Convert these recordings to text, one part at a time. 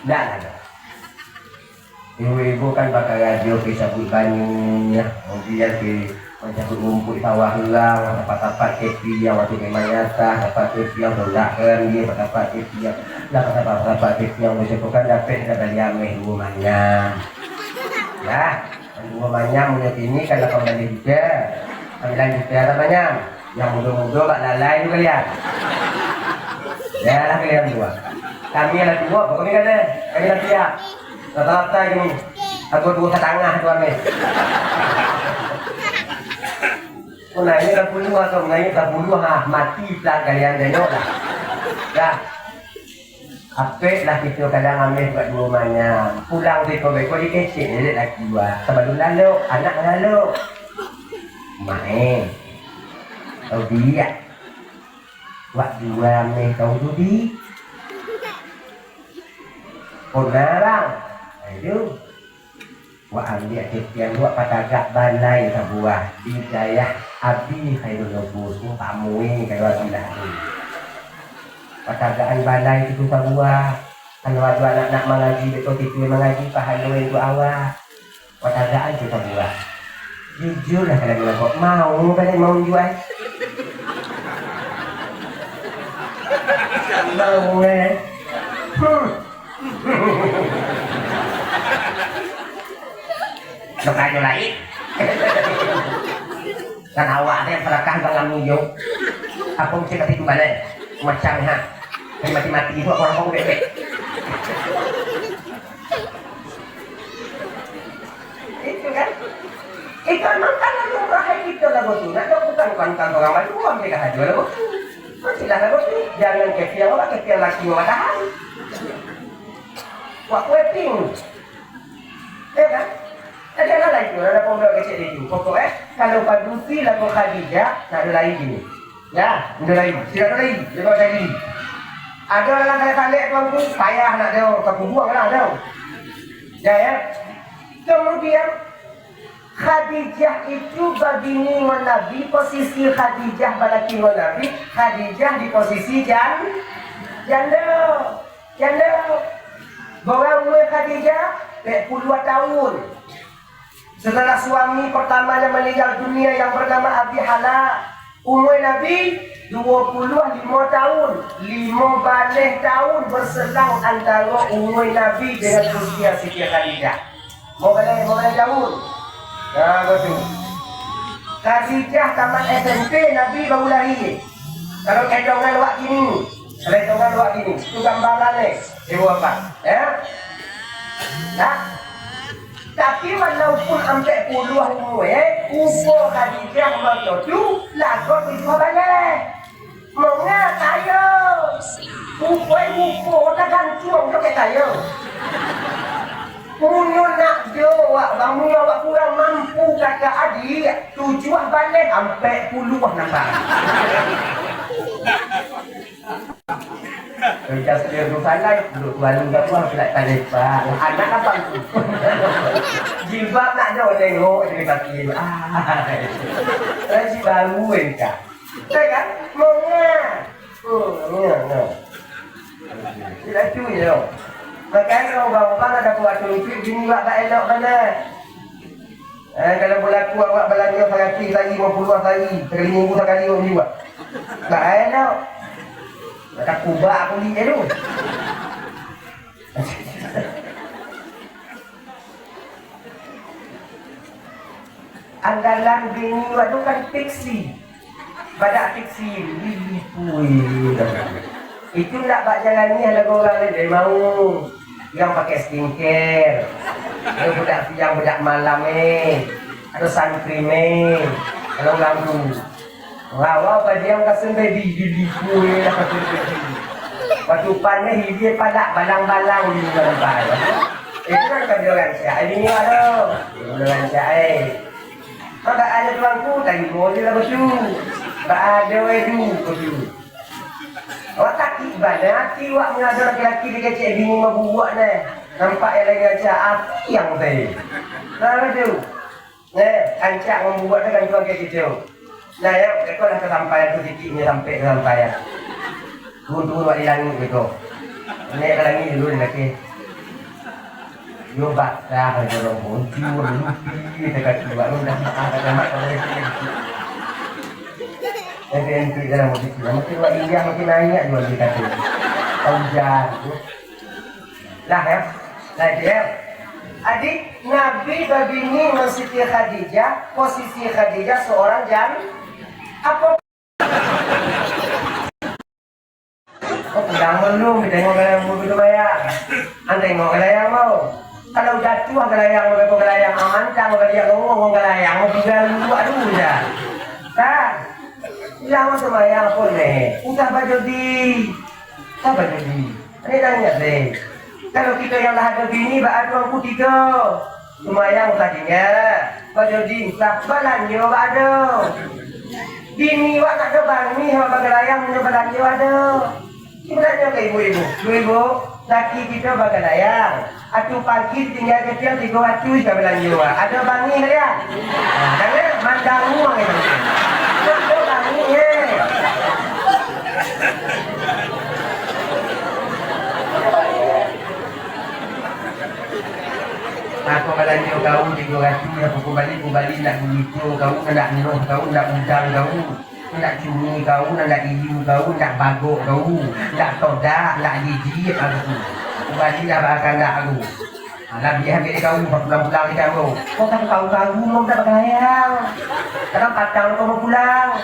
Enggak ada. Ibu-ibu kan pakai radio ke sabut banyunya, kemudian ke mencabut rumput sawah hilang, dapat kepi yang waktu memang nyata, dapat kepi yang tolakkan dia, dapat kepi yang dapat kepi yang disebutkan dapat dari ameh rumahnya. Ya, rumahnya mulut ini kalau kembali juga, kembali juga namanya, yang muda-muda bak lalai juga ya. Ya lah kalian dua. Kami ada dua, pokoknya ada, kami ada tiga. Rata-rata gini, aku 2,5 tuan nih. Nah ini dah puluh atau nah ini dah puluh mati pelan kalian tengok lah. Dah, apek lah kita kadang ambil buat rumahnya. Pulang di kau dikecil ni lelaki dua. Sebelum lalu, anak lalu, main. Kau dia, buat dua ambil kau tu di. Kau narang. Aduh, wah ambil kepian buat patagak balai sebuah di jaya Abi Khairul Nubus pamui kalau tidak patagaan balai itu sebuah kalau ada anak-anak mengaji betul itu mengaji pahala itu awak patagaan itu sebuah jujur lah kalau bilang kok mau jual mau Sok aja lain kan awak ada perakah dalam minyak apa mesti kasih itu balik macam mati-mati itu orang-orang bebek itu kan itu memang kan murah itu lagu tu nak bukan orang lain uang mereka hadir lagu masihlah lagu tu jangan kepiang laki matahan wak wedding kan ada lain tu, ada pembuat kecil itu. Pokoknya kalau padusi lagu Khadijah, tak ada lain gini. Ya, ada lain. Tidak ada lain. Dia bawa lagi. Ada orang kaya talik tuan tu, payah nak dia. Kau buang lah dia. Ya. Kemudian Khadijah itu bagini Nabi, posisi Khadijah balaki Nabi, Khadijah di posisi janda. Bawa umur Khadijah 40 tahun. Setelah suami pertamanya meninggal dunia yang bernama Abi Hala, umur Nabi 25 tahun, 15 tahun berselang antara umur Nabi dengan usia Siti Khadijah. Mau balik tahun. Nah, betul. Khadijah tamat SMP, Nabi baru lahir. Kalau hitungan waktu ini, itu gambaran ni. Ibu apa? Ya? Nah. Tapi walaupun sampai puluh umur Khadijah waktu tu lakon itu balik. Mengat tayo. Upoi tak gantung ke tayo. Punya nak jawab, kamu awak kurang mampu kata adik, tujuan balik sampai puluh nampak. Kerja sedia tu salah, duduk tuan tak puas tak tarik pak. Anak apa tu? Jilbab nak jauh tengok dia kaki. Saya baru enggak. Saya kan maunya. No. Tidak cuy yo. Makanya orang ada buat tulupik gini buat tak elok mana. Kalau berlaku awak belanja perhati lagi 50 hari, sekali minggu sekali orang juga. Tak elok. Nak kubah aku ni tu. Andalan bini waktu kan fiksi. Badak fiksi lipui. Itu nak buat jalan ni ada orang lain dia mau yang pakai skincare. Ada budak malam ada sun cream kalau ganggu. Wah, pada yang kasih baby lipui lah pakai baby. Waktu panen dia padak balang-balang di dalam bayi. Itu kan kejualan saya. Ini ada. Kejualan saya. Maka ada tuanku tadi boleh lah betul. Tak ada wedu betul. Awak tak ibadah hati awak mengajar laki-laki dia kecil bingung mau buat ni. Nampak yang lagi ajar api yang tadi. Nah betul. Ancak membuat dengan tuan kecil. Nah ya, kau dah kesampaian tu sedikitnya sampai kesampaian. Turun-turun buat di langit betul. Naik ke langit dulu ni lagi. Yo bakta ka dorong bocor lupi dekat dua lu dah ada mak kalau itu. Ente dalam musik makin India makin naik jual di kata. Hujan. Lah ya. Lah dia. Adik Nabi babini Siti Khadijah, posisi Khadijah seorang apa? Oh, pedang belum, tengok galayang mau gitu bayar. Anda mau galayang mau. Kalau jatuh galayang mau galayang aman, jangan galayang ngomong galayang mau tinggal dua dulu ya. Kan? Jangan semayang pun nih. Udah baju di. Apa baju di? Ini tanya deh. Kalau kita yang dah ada bini, ada aku tiga. Semayang tadinya. Baju di, tak balanyo ada. Bini wak nak ada bani, wak galayang punya balanyo ada. Sebenarnya ke ibu-ibu, laki kita bagalayang. Atu pagi tinggal kecil 3 waktu sudah belanja. Ada bangi ya? Nah, karena mandangu orang itu. Ada bangi ya. Aku belanja kau 3 waktu ya, kembali nak begitu. Kau nak minum, kau nak undang kau. Nak cumi kau, nak iu kau, nak bagok kau, nak todak, nak jijik aku. Kembali dah bakal nak aku. Alam dia ambil kau, pulang-pulang di kamu. Kau kan kau mau dah berlayang. Sekarang patang kau mau pulang.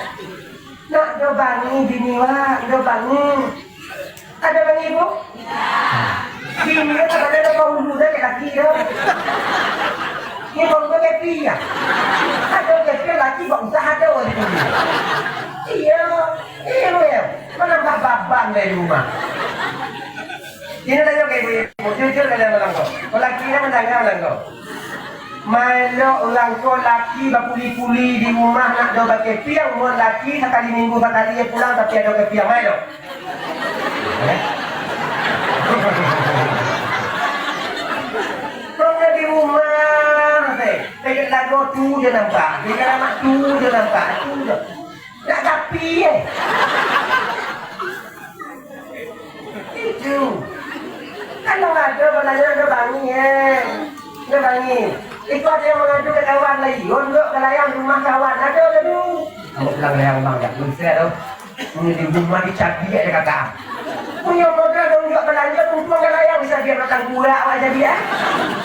Nak do bangi bini wak, do bangi. Ada bangi ibu? Bini dia tak ada kau dulu dah ke laki dia. Ini kau tu kepi ya. Ada kepi laki kau usaha ada orang itu. Iya, ya. Mana babang dari rumah. Ini tanya ke ibu, jujur kalian bilang kau. Kalau laki dia menanya bilang kau. Melo orang kau laki berpuli-puli di rumah nak do kepi yang mau laki sekali minggu sekali dia pulang tapi ada kepi yang melo. Kau di rumah, kayak lagu tu je nampak, kayak mak tu je nampak, tu je. Tak tapi itu kalau ada belanja ada bangi ada bangi itu ada yang mengadu ke kawan lagi untuk kelayang rumah kawan ada dulu kamu bilang kelayang bang tak bisa tau ini di rumah dicapi ada kakak punya modal dong juga belanja tumpang kelayang bisa dia datang pula awak jadi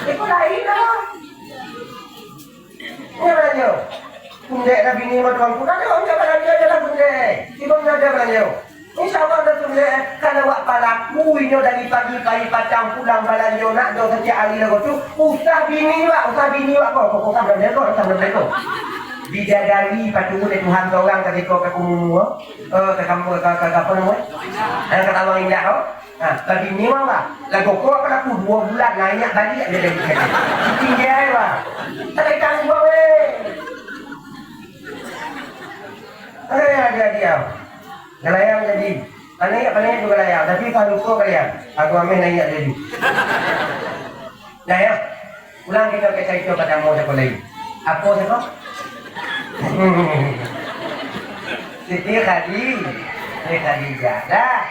itu lain tau ini belanja bundek dah bini mau tuang pulang dia orang belanja je lah bundek ibu ada belanja insyaAllah dah bundek kalau wak palaku ini dari pagi-pagi patang pulang belanja nak do setiap hari lagu tu usah bini wak kau kan belanja kau bidadari patu oleh Tuhan kau orang kata kau ke kumumu ke kamu ke apa namanya ada kata orang indah kau bagi ni wak lagu kau akan aku 2 bulan naik balik dia dari tinggal wak tak ada tanggung weh. Ada dia. Galayang jadi. Paling itu galayang. Tapi kalau kau galayang, aku ambil naik jadi. Nah ya, pulang kita ke cerita pada mau sekolah lagi. Apa sekolah? Siti Khadijah. Dah.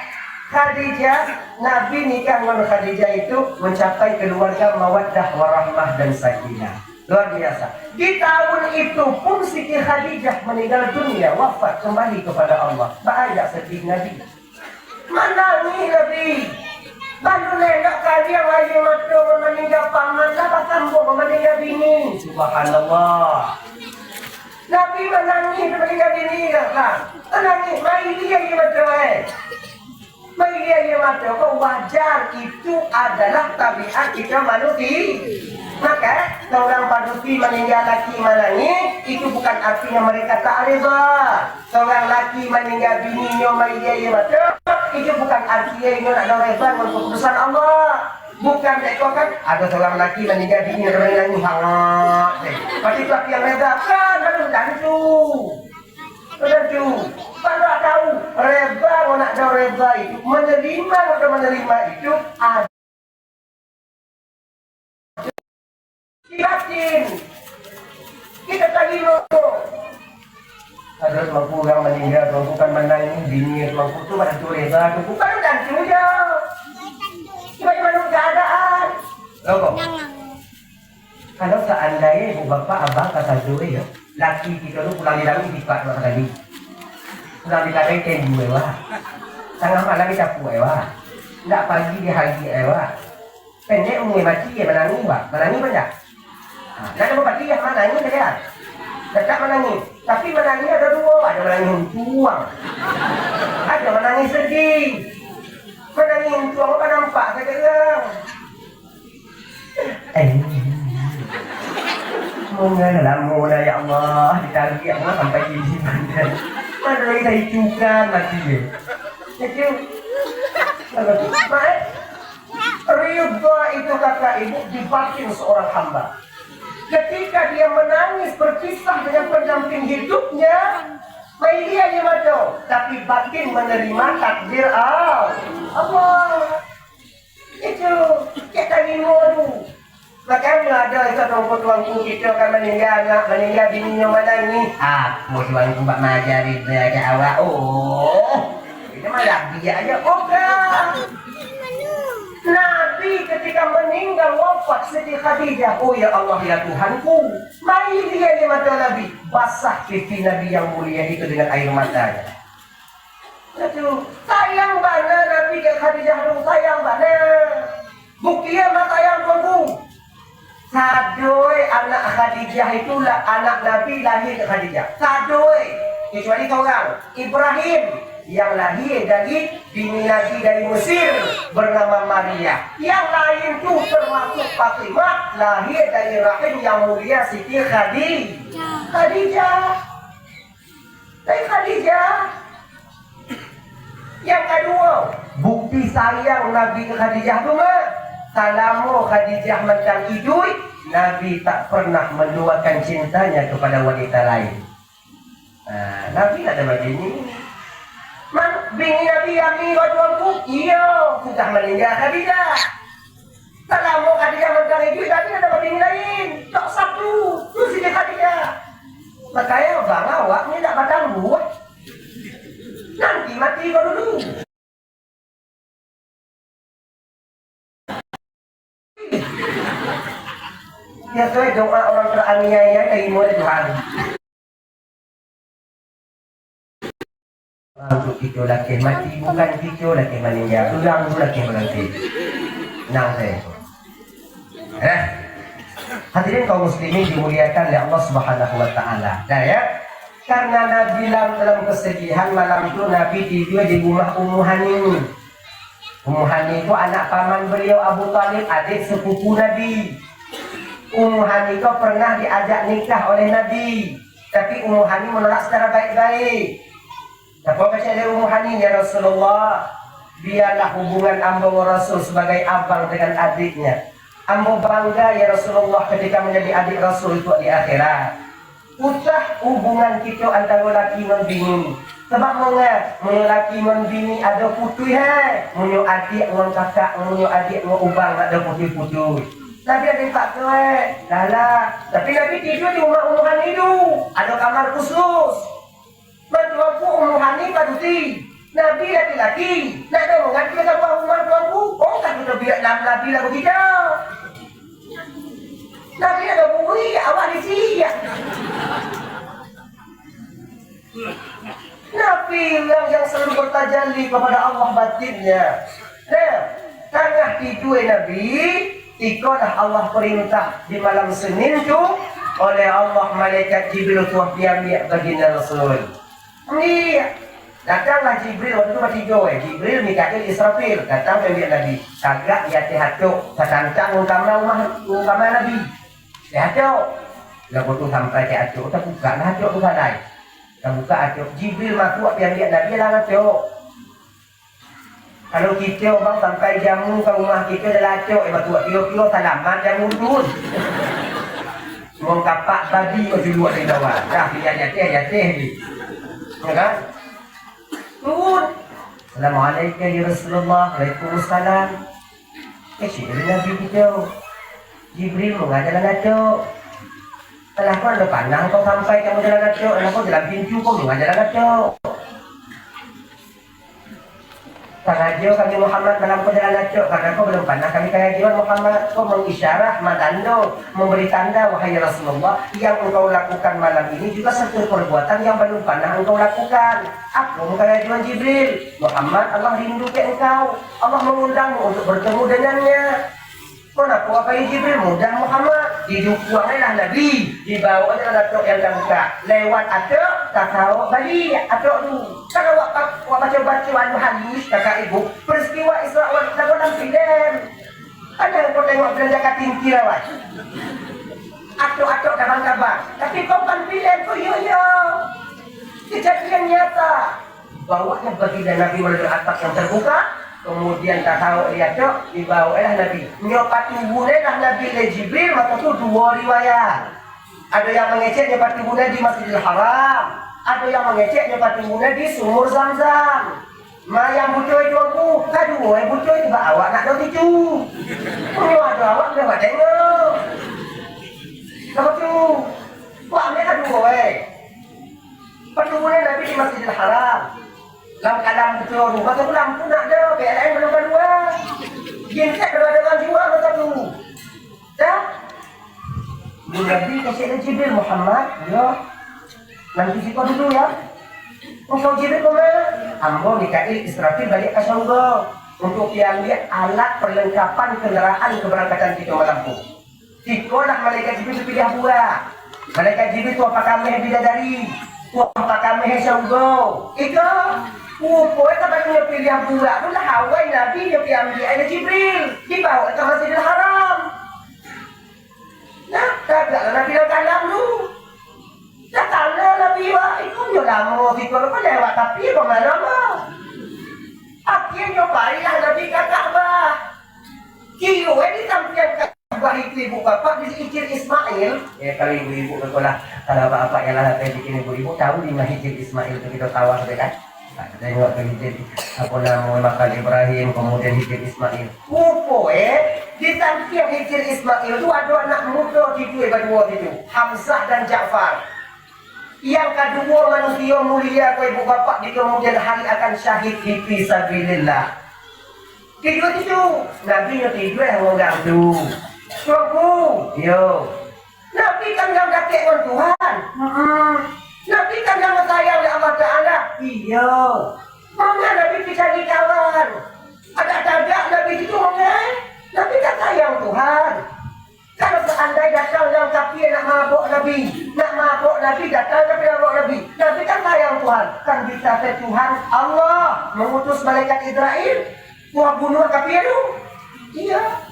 Khadijah, Nabi nikah dengan Khadijah itu mencapai keluarga mawaddah warahmah dan sakinah. Luar biasa. Di tahun itu pun Siti Khadijah meninggal dunia, wafat kembali kepada Allah. Bahaya sedih Nabi. Menangis Nabi. Baru nenek kali yang lagi mati meninggal paman, dapat sambung meninggal bini. Subhanallah. Nabi menangis meninggal bini kan? Menangis, mari dia yang mati. Mari dia yang mati. Kau wajar itu adalah tabiat kita manusia. Maka seorang padusi meninggal laki menangis itu bukan artinya mereka tak reda. Seorang laki meninggal bininya dia mati itu bukan artinya ini nak reda dengan keputusan Allah. Bukan kan ada seorang laki meninggal bininya menangis hangat. Pasti laki yang reda kan dan itu. Baru tahu reda nak reda itu menerima atau menerima itu ada. Yakin kita tadi lo ada mampu orang meninggal bukan menangis bini mampu tu pada tu reza bukan dan tu je bagaimana keadaan logo Kalau seandainya ibu bapak abang kata Zoe ya, laki kita tu pulang di dalam dipak dua kali. Pulang di dalam kayak gue wah. Tengah malam kita puai wah. Nggak pagi di hari wah. Pendek umur mati ya menangis wah. Menangis banyak. Nah, ada bapak dia menangis kan? Tetap menangis. Tapi menangis ada dua, ada menangis tuang. Ada menangis sedih. Menangis tuang apa nampak sekarang? Mula ya Allah, ditagi Allah sampai di badan. Mana lagi saya cukan mati dia. Itu, ridha itu kata ibu di batin seorang hamba. Ketika dia menangis berpisah dengan pendamping hidupnya, dia mati, tapi batin menerima takdir Allah. Itu kita nginu. Makanya ada satu tuanku kita akan meninggal bininya menangis. Aku tuanku mbak majari belaga awak. Oh, ini malah dia aja. Nabi ketika meninggal wafat Siti Khadijah. Oh ya Allah ya Tuhanku. Mari dia di mata Nabi. Basah pipi Nabi yang mulia itu dengan air matanya. Aduh, sayang banget Nabi ke Khadijah dong, sayang banget. Buktinya mata yang tunggu. Sadoi anak Khadijah itulah anak Nabi lahir ke Khadijah. Sadoi, kecuali seorang Ibrahim yang lahir dari bini Nabi dari Mesir bernama Maria. Yang lain itu termasuk Fatimah lahir dari rahim yang mulia Siti Khadijah. Dari Khadijah. Yang kedua, bukti sayang Nabi ke Khadijah itu mah. Selama Khadijah macam hidup, Nabi tak pernah meluahkan cintanya kepada wanita lain. Nabi tak ada begini. Bini Nabi Ami tuanku, iya sudah meninggal Khadijah. Selama Khadijah macam hidup, Nabi tak ada begini lain. Tak satu, tu Siti Khadijah. Makanya bang awak ni tak batang buat. Nanti mati kau dulu. Ya soal doa orang teraniaya dari murid Tuhan. Untuk itu laki mati bukan itu laki meninggal. Ulang laki berhenti. Nang saya. Hadirin kaum muslimin dimuliakan oleh Allah Subhanahu wa taala. Nah ya. Karena Nabi dalam kesedihan malam itu Nabi tidur di rumah Ummu Hani. Ummu Hani itu anak paman beliau Abu Talib, adik sepupu Nabi. Ummu Hani itu pernah diajak nikah oleh Nabi, tapi Ummu Hani menolak secara baik-baik. Apa kata dari Ummu Hani, ya Rasulullah, biarlah hubungan ambo Rasul sebagai abang dengan adiknya. Ambo bangga ya Rasulullah ketika menjadi adik Rasul itu di akhirat. Usah hubungan kita antara laki dan bini. Sebab menyo laki dan bini ada putih menyo adik dengan kakak, menyo adik dengan ubang ada putih-putih. Nabi ada tak kue, dah. Tapi Nabi tidur di rumah Ummu Hani itu, ada kamar khusus. Tuanku Ummu Hani paduti, Nabi laki-laki, nak ada mengaji dengan rumah tuanku. Oh, tak sudah biar Nabi lah begitu. Nabi ada bui, awak di sini. Nabi yang selalu bertajalli kepada Allah batinnya. Nah, tengah tidur Nabi. Ikolah Allah perintah di malam Senin itu oleh Allah malaikat Jibril tuah diambil baginda Rasul. Ini datanglah Jibril waktu itu masih jauh. Jibril Mikail Israfil datang ambil Nabi. Kagak dia tihatuk satancang rumah Nabi. Tihatuk. Lalu tu sampai tihatuk tak buka lah hatuk tu sadai. Tak buka hatuk. Jibril masuk diambil Nabi lah hatuk. Kalau kita orang sampai jamu ke rumah kita dah lacok, batu kilo salaman jamu dulu. Orang kapak babi baju luar dari bawah. Dah dia jatih ni. Ya kan? Turun. Assalamualaikum ya Rasulullah. Waalaikumsalam. Dari Nabi kita. Jibril mengajar lacok. Kalau kau ada pandang kau sampai kamu jalan lacok, kalau kau dalam pintu kau mengajar lacok. Pengajian kami Muhammad dalam perjalanan cok, karena kau belum pernah kami pengajian Muhammad. Kau mengisyarah, mandando, memberi tanda, wahai Rasulullah, yang engkau lakukan malam ini juga satu perbuatan yang belum pernah engkau lakukan. Aku pengajian Jibril. Muhammad, Allah rindu ke engkau. Allah mengundangmu untuk bertemu dengannya. Mana aku apa yang Jibril mudah Muhammad didukuanglah Nabi dibawa dengan atuk yang terbuka lewat atuk tak tahu balik atuk tu kalau baca anu hadis kakak ibu peristiwa Isra wal Mi'raj dalam film ada yang kau tengok film jaga tinggi lawat atuk kabar tapi kau kan film tu yo kejadian nyata bawanya baginda Nabi melalui atap yang terbuka. Kemudian tak tahu lihat cok dibawa Nabi nyopat tubuhnya Nabi le Jibril maka tu dua riwayat ada yang mengecek nyopat tubuhnya di Masjidil Haram ada yang mengecek nyopat tubuhnya di sumur Zam-Zam yang bucoy itu aku kadua yang bucoy itu awak nak tahu itu ini ada awak udah gak tengok apa tu wah ini kadua petubuhnya Nabi di Masjidil Haram dalam keadaan betul, masa tu lampu nak ada, PLN belum kedua. Genset ada jiwa masa tu. Dah? Nabi kasih Jibril Muhammad, ya. Nanti siapa dulu ya. Engkau Jibril kemana? Ambo Mikail Israfil balik ke surga untuk yang lihat alat perlengkapan kendaraan keberangkatan kita malam tu. Tikolah malaikat Jibril pilih pula. Malaikat Jibril tu apa kami bidadari, tu apa kami surga. Ika. Pokoknya katanya pilih pula tu lah Hawaii Nabi dia pergi ambil air Jibril dibawa ke Masjidil Haram. Nah, taklah Nabi dah kalam tu. Dah kalam Nabi wah itu dia lama situ lepas lewat tapi kemana mah. Akhirnya parilah Nabi ke Kaabah. Kilo di samping Kaabah itu ibu bapak di Hijir Ismail. Kalau ibu-ibu betul lah kalau bapak yang lah bikin ibu-ibu tahu di mana Hijir Ismail itu kita tahu kan. Tengok ke Hijir apa nama makan Ibrahim kemudian Hijir Ismail di samping Hijir Ismail itu ada anak muda itu berdua itu Hamzah dan Ja'far yang kedua manusia mulia ibu bapak di kemudian hari akan syahid di fisabilillah tidur itu Nabi yang tidur yang ngomong tu suaku yo Nabi kan yang kakek dengan Tuhan Nabi kan yang sayang oleh Allah Ta'ala. Iya. Mana Nabi bisa dikawan? Ada Nabi itu mana? Nabi kan sayang Tuhan. Kalau seandainya datang yang kafir nak mabuk Nabi datang tapi mabuk Nabi. Nabi kan sayang Tuhan. Kan bisa Tuhan Allah mengutus malaikat Israel. Tuhan bunuh kafir itu. Iya.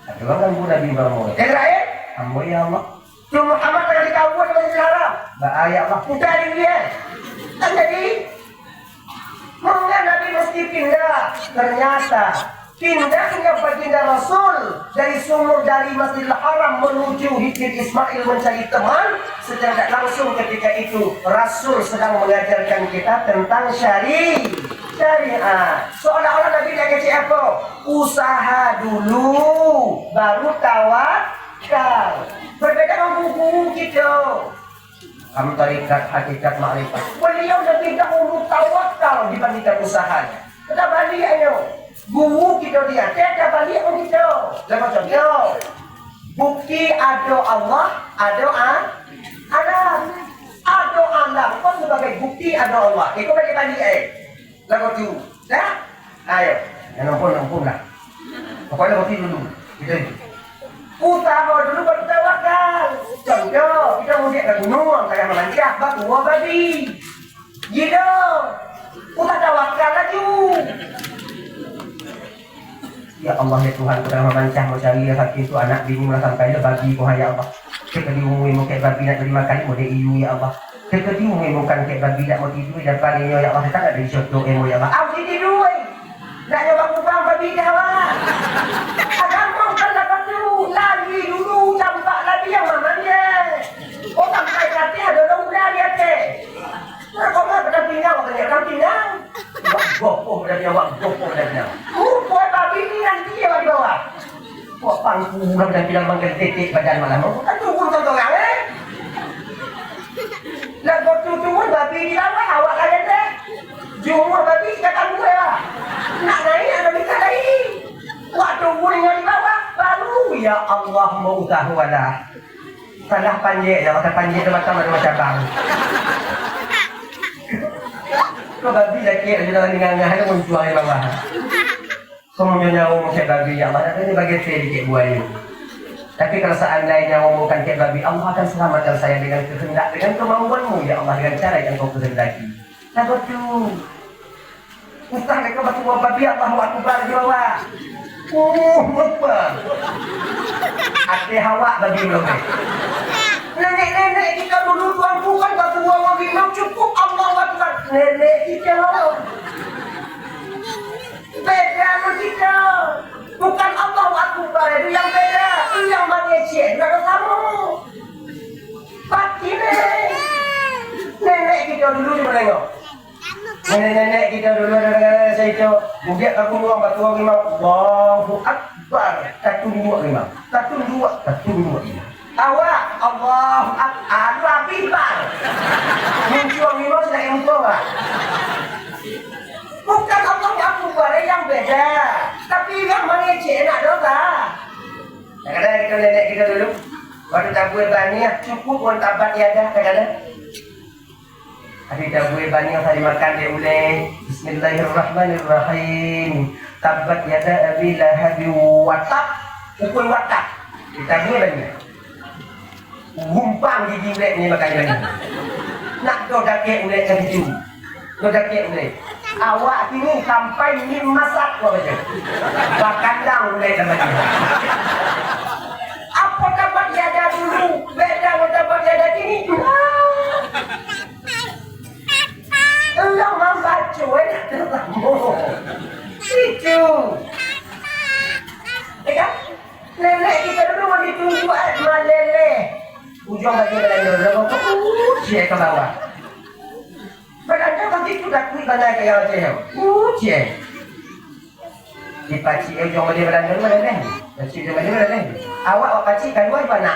Ada orang bunuh Nabi Muhammad. Israel? Ambo ya Allah. Cuma Muhammad pada dikawal di Masjidil Haram. Bahaya Allah. Putar dia. Kan jadi. Mengapa Nabi mesti pindah? Ternyata pindahnya baginda Rasul dari sumur dari Masjidil Haram menuju Hijir Ismail mencari teman. Secara langsung ketika itu Rasul sedang mengajarkan kita tentang syariat. Seolah-olah Nabi dia kecil apa? Usaha dulu baru tawakal. Berbeda dengan buku kita. Kamu tarikat hakikat makrifat. Beliau lebih dahulu tawakal dibandingkan usahanya. Kita balik ayo. Guru kita dia, kita balik pun kita. Jangan contoh. Bukti ada Allah, ada Allah. Kau sebagai bukti ada Allah. Ikut balik lagu tu. Dah? Ayo. Nampun lah. Pokoknya bukti dulu. Itu. Usaha dulu baru tawakal. Contoh, kita mau lihat ke gunung, kayak memanjat, batu, babi. Gitu. Usaha tawakal lagi. Ya Allah ya Tuhan, kita memancah mau cari hati itu anak bingung lah sampai dia bagi kau ya Allah. Kita diumumi mau kayak babi nak 5 kali mau dia iu ya Allah. Kita diumumi bukan kayak babi nak mau tidur dan palingnya ya Allah. Kita tak ada disyukur emo ya Allah. Aku tidur. Nak nyoba kubang babi dah awak. Agama kan dapat tu lagi dulu campak lagi yang mana dia. Oh sampai nanti ada longgar dia ke. Nah kau kan pada pinggang, kan pinggang. Gopoh dah dia, gopoh dah dia. Buat babi ni nanti dia di bawah. Buat pangku dah bilang manggil titik badan malam. Bukan turun orang Lah kau turun babi di bawah awak kalian deh. Jumur babi kata gue lah. tunggu dengan di bawah. Lalu ya Allah mau tahu ada. Salah panjang ya, kata panjang itu macam bang. Kau babi lagi ada dalam dengan ada menjual di bawah. Kemudian ngomong kayak babi ya Allah, ini bagian saya dikit buah ini. Tapi kalau seandainya ngomongkan kayak babi, Allah akan selamatkan saya dengan kehendak, dengan kemauanmu ya Allah, dengan cara yang kau kehendaki. Nah betul. Ustaz mereka batu buah babi, Allahu Akbar di bawah. Akbar. Hati hawa babi belum. Nenek-nenek kita dulu tuan bukan batu buah babi, cukup Allahu Akbar. Nenek kita beda sama kita. Bukan Allahu Akbar, itu yang beda. Itu yang Malaysia, itu ada kamu. Pati nenek kita dulu di mana tengok. Nenek kita dulu ada saya itu. Budak aku buang batu buah lima. Allahu Akbar. Tatun dua. Awak Allahu Akbar. Aduh api bang. Muncul lima sudah yang tua. Bukan Allah Akbar yang beda, tapi yang Malaysia nak dosa. Kadang-kadang kita nenek kita dulu, waktu tabur bani cukup pun tabat tiada kadang-kadang. Hari tabur bani yang tadi makan dia mulai Bismillahirrahmanirrahim. Tabat yada abi lahabi watab, ukun watab. Kita tabur bani. Gumpang gigi ulek ni makan bani. Nak kau dakek ulek macam itu. Kau dakek ulek. Awak ini sampai ni masak kau baca. Bakandang mulai namanya. Apa kabar tiada dulu? Beda kabar tiada kini. Yang membaca itu. Kan? Nenek kita dulu mau ditunggu malele. Ujung bagi belanja dulu. Dia ke bawah. Berada nanti tu dah kuih banyak kaya macam tu. Di pakcik ujung bagi belanja dulu mana? Pakcik ujung bagi mana? Awak pakcik kan dua banyak.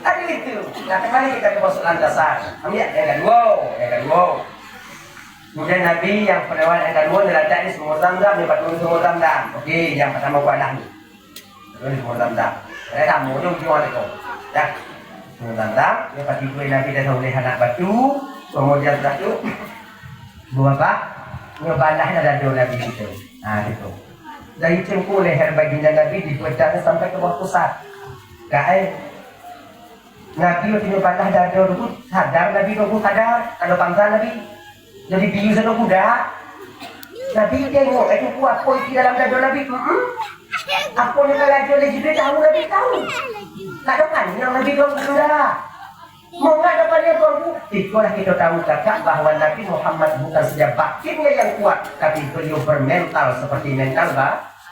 Ada itu. Nah, kembali kita ke persoalan dasar. Ambil yang kedua. Kemudian Nabi yang penewan yang kedua dilantak ni semua Zamzam, dia patut semua Zamzam. Okey, yang pertama kualah ni. Terus semua Zamzam. Saya kamu tu jual itu. Dah. Semua Zamzam, dia patut kuih Nabi dah oleh anak batu. Kemudian setelah tu buat apa? Ngebalah dah dua Nabi itu. Gitu. Dari cengkuh leher baginda Nabi dibuatnya sampai ke bawah pusat. Nabi waktu ngebalah dah dulu sadar, Nabi dulu sadar kalau bangsa Nabi. Jadi biu sana kuda. Nabi tengok itu kuat koi di dalam dada Nabi. Apa ni kalau dia Jibril tahu Nabi tahu. Tak ada kan yang Nabi tahu sudah. Mau ada pada tuanku. Itulah kita tahu kakak bahawa Nabi Muhammad bukan saja batinnya yang kuat, tapi beliau bermental seperti mental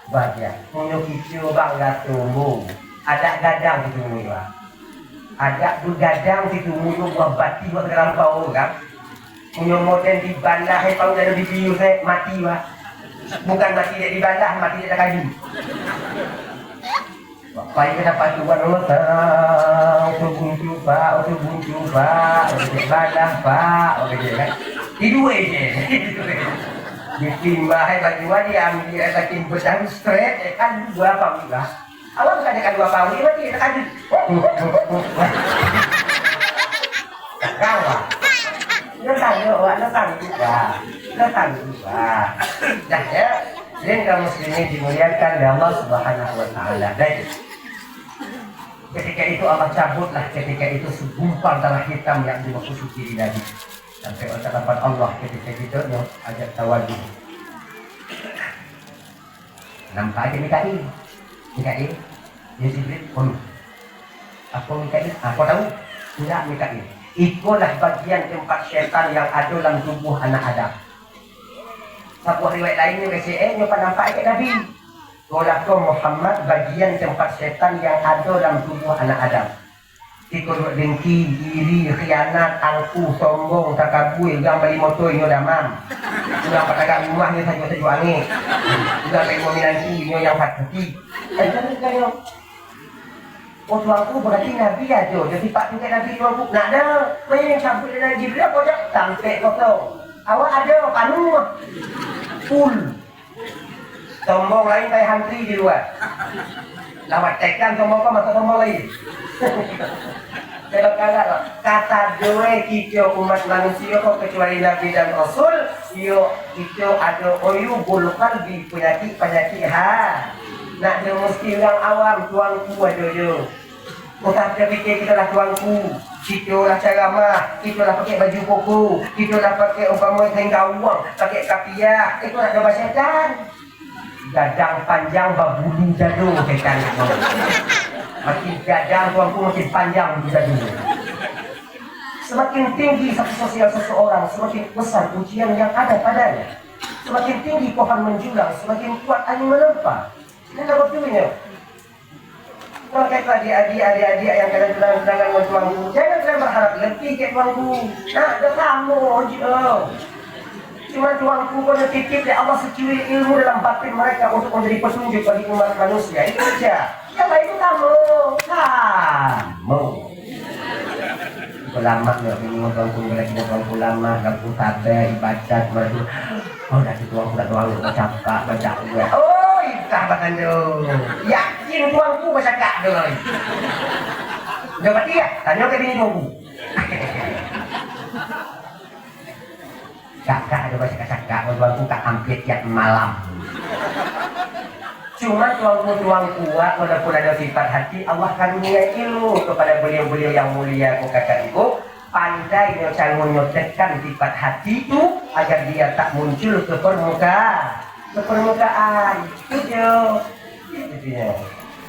baja. Punya kicau bangga tumbuh. Ada gadang di tumbuh. Ada gadang di tumbuh buah bati buat dalam kau kan. Punya model di bandah, kalau ada di biu saya mati wah. Bukan mati dia di bandah, mati dia tak kaji. Bapak kita dapat tuan untuk buncu pak, di bandah pak, kan? Di dua je. Ditimbah bagi wadi ambil bagi besar straight, kan dua apa juga. Awak bukan dekat dua apa ini mati tak kaji. Kawah. Letang juga. Dah ya. Jadi kaum muslimin dimuliakan oleh Allah Subhanahu wa taala. Baik. Ketika itu Allah cabutlah ketika itu segumpal tanah hitam yang dimasuki diri Nabi. Sampai ucapan Allah ketika itu yang ajak tawadu. Nampak aja Mikail. Ya Jibril. Apa Mikail? Apa tahu? Tidak Mikail. Itulah bagian tempat syaitan yang ada dalam tubuh anak Adam. Sebuah riwayat lainnya BCE nyoba nampak ke Nabi. Walaupun Muhammad bagian tempat syaitan yang ada dalam tubuh anak Adam. Ikut dengki, iri, khianat, angkuh, sombong, takabur, gang beli motor inyo damam. Ulang patakan rumah ni saja angin. Ulang beli mobil nanti inyo yang hati. Kan oh tuanku berarti Nabi aja. Jadi pak juga Nabi tuanku. Nak ada. Main yang campur dengan Jibril apa je? Sampai kau tahu. Awak ada panu full. Tombol lain kayak hantri di luar. Lawat tekan tombol kau mata tombol lain. Kalau kata doa kita umat manusia kau kecuali Nabi dan Rasul, yo itu ada oyu bulukan di penyakit ha. Nak dia mesti orang awam tuangku ada yo. Kita fikir kita lah tuangku. Kita lah ceramah, kita lah pakai baju koko, kita lah pakai umpama kain gawang, pakai kapiah, itu nak doa syaitan. Gadang panjang babulu jadu syaitan. Makin gadang tuanku makin panjang jadu. Semakin tinggi sosial seseorang, semakin besar ujian yang ada padanya. Semakin tinggi pohon menjulang, semakin kuat angin menempa. Ini apa tujuannya? Kalau kata adik-adik yang kadang-kadang dengan tuanku, jangan berharap lebih ke tuanku. Nah, ada kamu aja. Cuma tuanku kena titip dari Allah securi ilmu dalam batin mereka untuk menjadi petunjuk bagi umat manusia. Itu saja. Yang lain itu kamu. Ulama nggak bingung tuanku lagi tuanku lama, gak tabe ibadat baru. Oh, dari tuanku baca gue. Oh, sahabatan dong. Yakin tuanku baca kak dong. Udah mati ya? Tanya ke bini tuanku. Kakak ada baca kakak, tuanku kak hampir tiap malam. Cuma tuanku kuat, walaupun ada sifat hati, Allah karunia ilmu kepada beliau-beliau yang mulia, kakak ibu. Pandai nyocang-nyotekkan sifat hati itu agar dia tak muncul ke permukaan. Itu dia.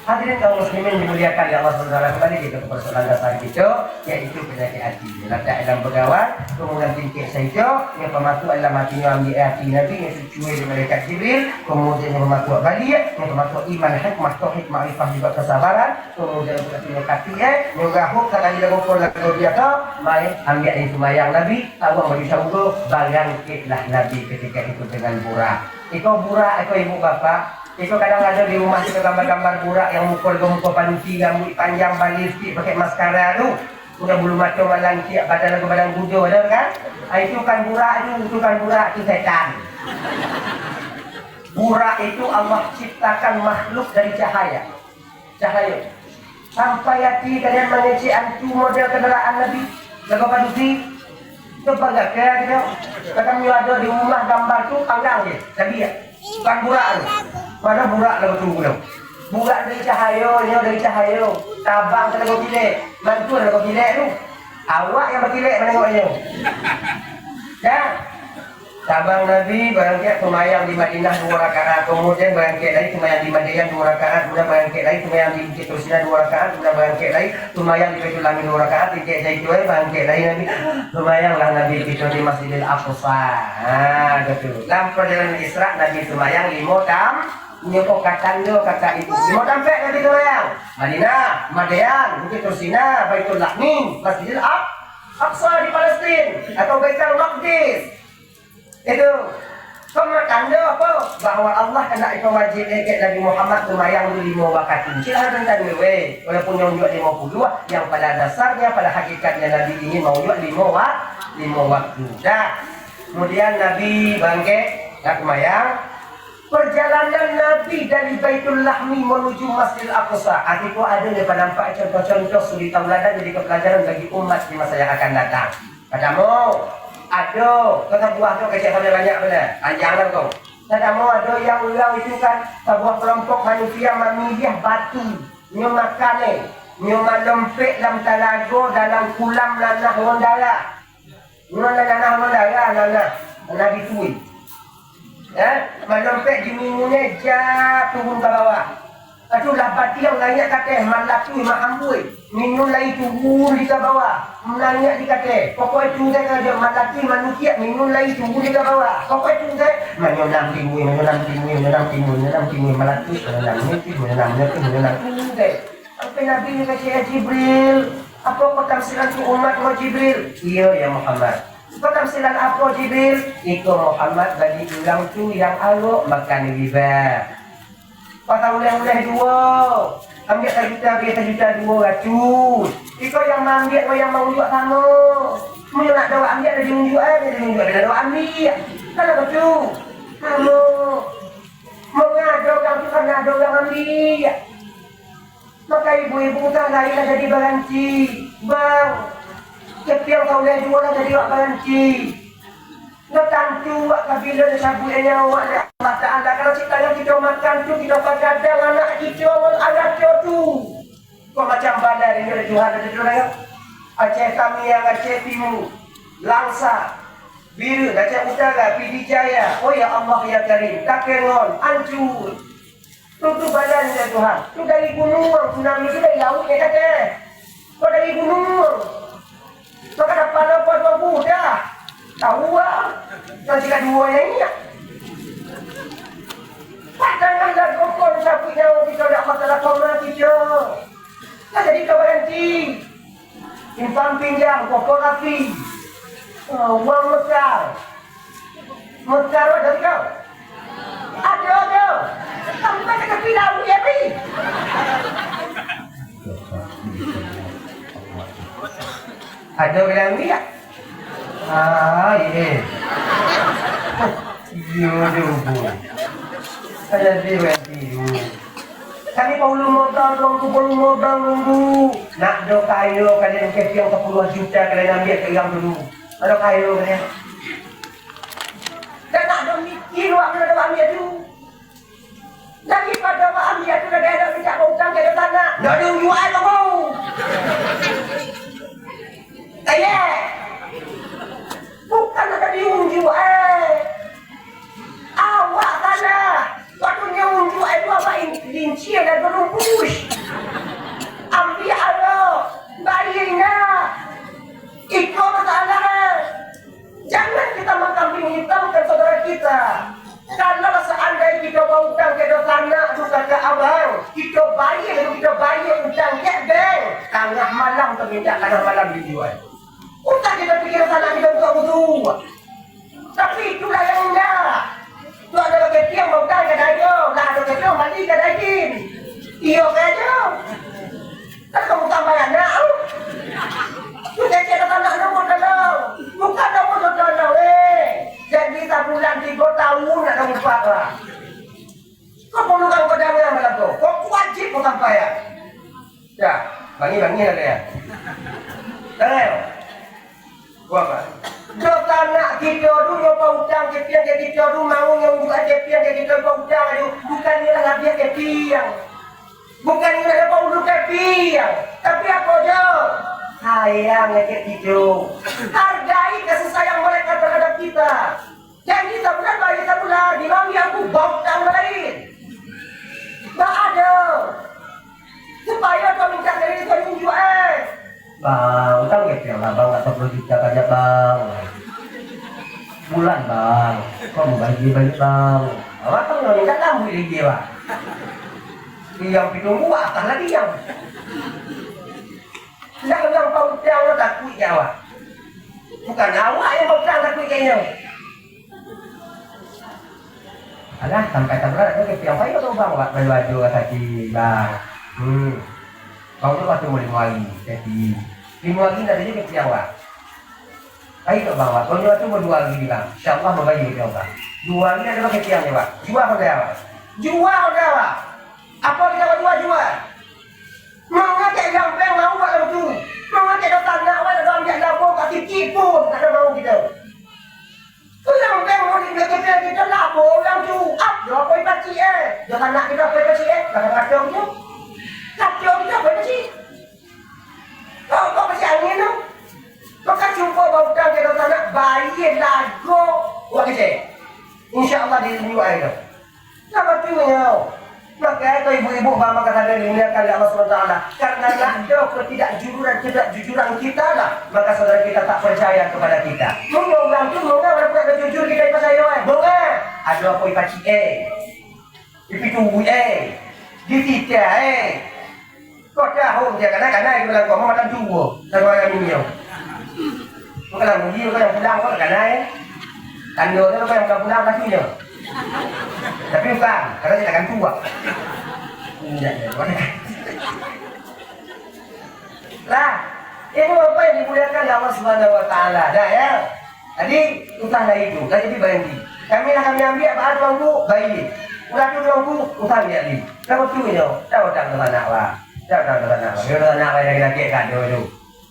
Hadirin kaum muslimin dimuliakan oleh Allah SWT, kembali kita ke persoalan dasar kita, yaitu penyakit hati. Letak dalam pegawai, kemudian tingkir saja, yang pematu adalah matinya ambil hati Nabi, yang secuai dari malaikat Jibril, kemudian yang pematu balik, yang pematu iman, hikmah, tauhid, ma'rifah juga kesabaran, kemudian yang kafiah, yang gahuk, sekali lagu lagu biasa, main ambil itu mayang Nabi, awak bagi syurga, bangkitlah Nabi ketika itu dengan burak. Iko burak, iko ibu bapak. Itu kadang ada di rumah kita gambar-gambar burak yang mukul panuti, rambut panjang, balistik, pakai maskara tu. Udah bulu mata malang tiap badan ke badan bujo, ada kan? Itu kan burak itu setan. Burak itu Allah ciptakan makhluk dari cahaya. Sampai hati kalian mengecek antu model kendaraan Nabi, lagu panuti. Itu bangga kayak gitu. Kadang ada di rumah gambar tu panggang je, tapi ya. Bukan burak tu. Mana burak lagu tunggu tu. Burak dari cahaya, dia dari cahaya. Tabang tak lagu pilih. Mantu lagu pilih tu. Awak yang berpilih menengok dia. Ya. Tabang Nabi berangkat semayang di Madinah 2 rakaat, kemudian berangkat lagi semayang di Madinah 2 rakaat, kemudian berangkat lagi semayang di Bukit Tursina 2 rakaat, kemudian berangkat lagi semayang di Baitul Amin 2 rakaat, titik Zaitun berangkat lagi Nabi semayanglah Nabi itu di Masjidil Aqsa. Nah, gitu. Dalam perjalanan Isra Nabi semayang 5 tam. Nyokok kata ibu. 5 tampek Nabi semayang. Madinah, Madian, Bukit Tursina, Baitul Amin, Masjidil Aqsa di Palestina atau Baitul Maqdis. Itu tanda apa? Bahwa Allah kena itu wajib Nabi Muhammad semayang 5 waktu. Silahkan tanya we, walaupun yang juga 50, yang pada dasarnya pada hakikatnya Nabi ini mau juga 5 waktu. Dah. Kemudian Nabi bangkit dan semayang. Perjalanan Nabi dari Baitul Lahmi menuju Masjidil Aqsa. Itu ada daripada nampak contoh-contoh suri tauladan jadi kepelajaran bagi umat di masa yang akan datang. Katamu ada, kata buah tu kecil sampai banyak benar. Jangan kau. Kata mau ada yang ulang itu kan sebuah kelompok manusia memilih batu, nyo makan nyo lempek dalam talaga dalam kulam nanah mondara. Nanah mondara nanah ditui. Ya, melempek di minumnya jatuh turun ke bawah. Itulah bati yang lainnya kata malakui mahambui. Minum lagi turun di bawah. Menanya di kata. Pokoknya tu saya kerja malakui manusia. Minum lagi turun di bawah. Pokoknya tu saya menyenam timui. Malakui menyenam. Sampai Nabi ni kata Jibril. Apa kau tamsilan tu umat mau Jibril? Iya ya Muhammad. Kau tamsilan apa Jibril? Iko Muhammad bagi ulang tu yang alok makan riba. Patah oleh-oleh 2. Ambil 1 juta, biar 1 juta 200. Iko yang ambil, yang mau juga sama. Mau nak doa ambil ada diunjuk ada doa ambil. Kalau betul, kamu mau ngado orang tu kan ngado orang ambil. Maka ibu-ibu tak lain lah jadi baranci. Bang, kepiang kau dah jual lah jadi wak baranci. Ngetantu wak kabila dah sabutnya awak dah Allah Ta'ala. Kalau cipta yang kita makan tu, kita pagadang anak kita, anak kita tu. Kau macam bandar ini ada Tuhan, ada Tuhan. Aceh kami yang Aceh Timur, Langsa, Biru, Aceh Utara, Pidi Jaya. Oh ya Allah ya Karim, Takengon, Ancur. Itu badan ya Tuhan. Itu dari gunung, tsunami itu dari laut ya kata. Kau dari gunung. Kau kata pada dua budak. Tahu lah. Kau jika dua yang ini. Padanganlah kokon sapi yang kita nak masalah kau nanti je. Tak jadi kau berhenti. Simpan pinjam, kokon api. Uang Mekar. Mekar ada kau? Ada. Sampai ke tepi laut ya, Pi. Ada orang ni tak? Iya. Iya. Ada dia orang tidur. Kami perlu modal nunggu. Nak do kayu kalian kepiang 10 juta kalian ambil pegang dulu. Ada kayu kalian. Dan nak do mikir wak kena ambil dulu. Daripada wak ambil tu dah ada minta hutang ke tanah. Dah ada jual kamu. Ayah. Bukan ada diunjuk awak tanah. Waktu dia unjuk itu apa linci dan berumpus. Ambil ada. Bayarnya. Itu masalah. Jangan kita mengkambing hitamkan saudara kita. Karena seandainya kita mau hutang ke tanah tu kata abang, kita bayar hutang ke bank. Tengah malam terminta tengah malam dijual. Hutang kita fikir tanah kita butuh. Tapi itulah yang enggak. Tu ada lagi yang mau hutang ke dayo, lah ada lagi yang mandi ke daging. Iyo saja. Tak kamu tambah anak. Tu dia tanah nombor dalam. Bukan nombor dalam Jadi sebulan 3 tahun nak dapat lah. Kau perlu kau pedangnya malam tu. Kau wajib kau sampai ya. Ya, bangi ada ya. Tahu? Gua apa? Do tanah kita dulu pautang kepiang jadi kita dulu mau yang juga kepiang jadi kita pautang aduh bukan ni lah dia kepiang. Bukan ni lah pautang kepiang. Tapi apa je? Sayang ya kita. Hargai kasih sayang mereka terhadap kita. Dan kita bukan bagi kita pula di mami aku pautang lain. Tak ada. Supaya kau minta dari kau tunjuk Bang, utang kepiang lah bang, atau 10 juta aja bang. Bulan bang, kau mau bagi-bagi bang. Awak tahu yang minta kamu lagi bang. Yang pitunggu atas lagi yang. Yang pautang lo takut ya awak. Bukan awak yang pautang takut kayaknya. Alah, sampai taburan ada kepiang apa itu bang, buat baju kaki bang. Kau tu waktu mau lagi, jadi 5 lagi nak jadi kepiang awak. Baik tak bang, kau jual tu mau 2 lagi bilang, insyaAllah mau bagi kepiang awak. 2 lagi ada kepiang ni awak, jual kau dah awak. Jual dah awak. Apa kita jual? Mau ngajak yang bank mau buat lalu tu. Mau ngajak tanah awak ada ambil labur kat sikit pun tak ada mau kita. Tu yang bank mau dia kepiang kita labur yang tu. Dia apa pacik dia tanah kita apa pacik dah kacau tu. Kacau kita apa pacik? Kau masih angin tu? Kau kan jumpa bautang ke tanah bayar lagu. Wah kecil. InsyaAllah dia tunjuk air tu. Apa tu yang? Maka itu ibu-ibu bapa kata dari dimuliakan oleh Allah SWT. Karena ada ketidakjujuran kita lah, maka saudara kita tak percaya kepada kita. Mungkin orang tu mungkin orang pun ada jujur kita percaya. Mungkin ada apa ipaci ipitu ditita kau tahu dia kadang-kadang dia bilang kau macam dua sama orang ini. Bukan lah mungkin kau yang pulang kau kadang-kadang tanda tu kau yang pulang kasihnya. Tapi bukan, karena dia akan tua. Lah, Ini apa yang dimuliakan oleh Allah Subhanahu Wa Taala, dah ya. Jadi utanglah itu, dah jadi berhenti. Kami ambil bahan tuanku, bayi. Ulah tu tuanku, utang dia ni. Kamu tu ini, dah utang dengan anak wah, dah utang dengan anak wah. Dia anak wah lagi kan dulu.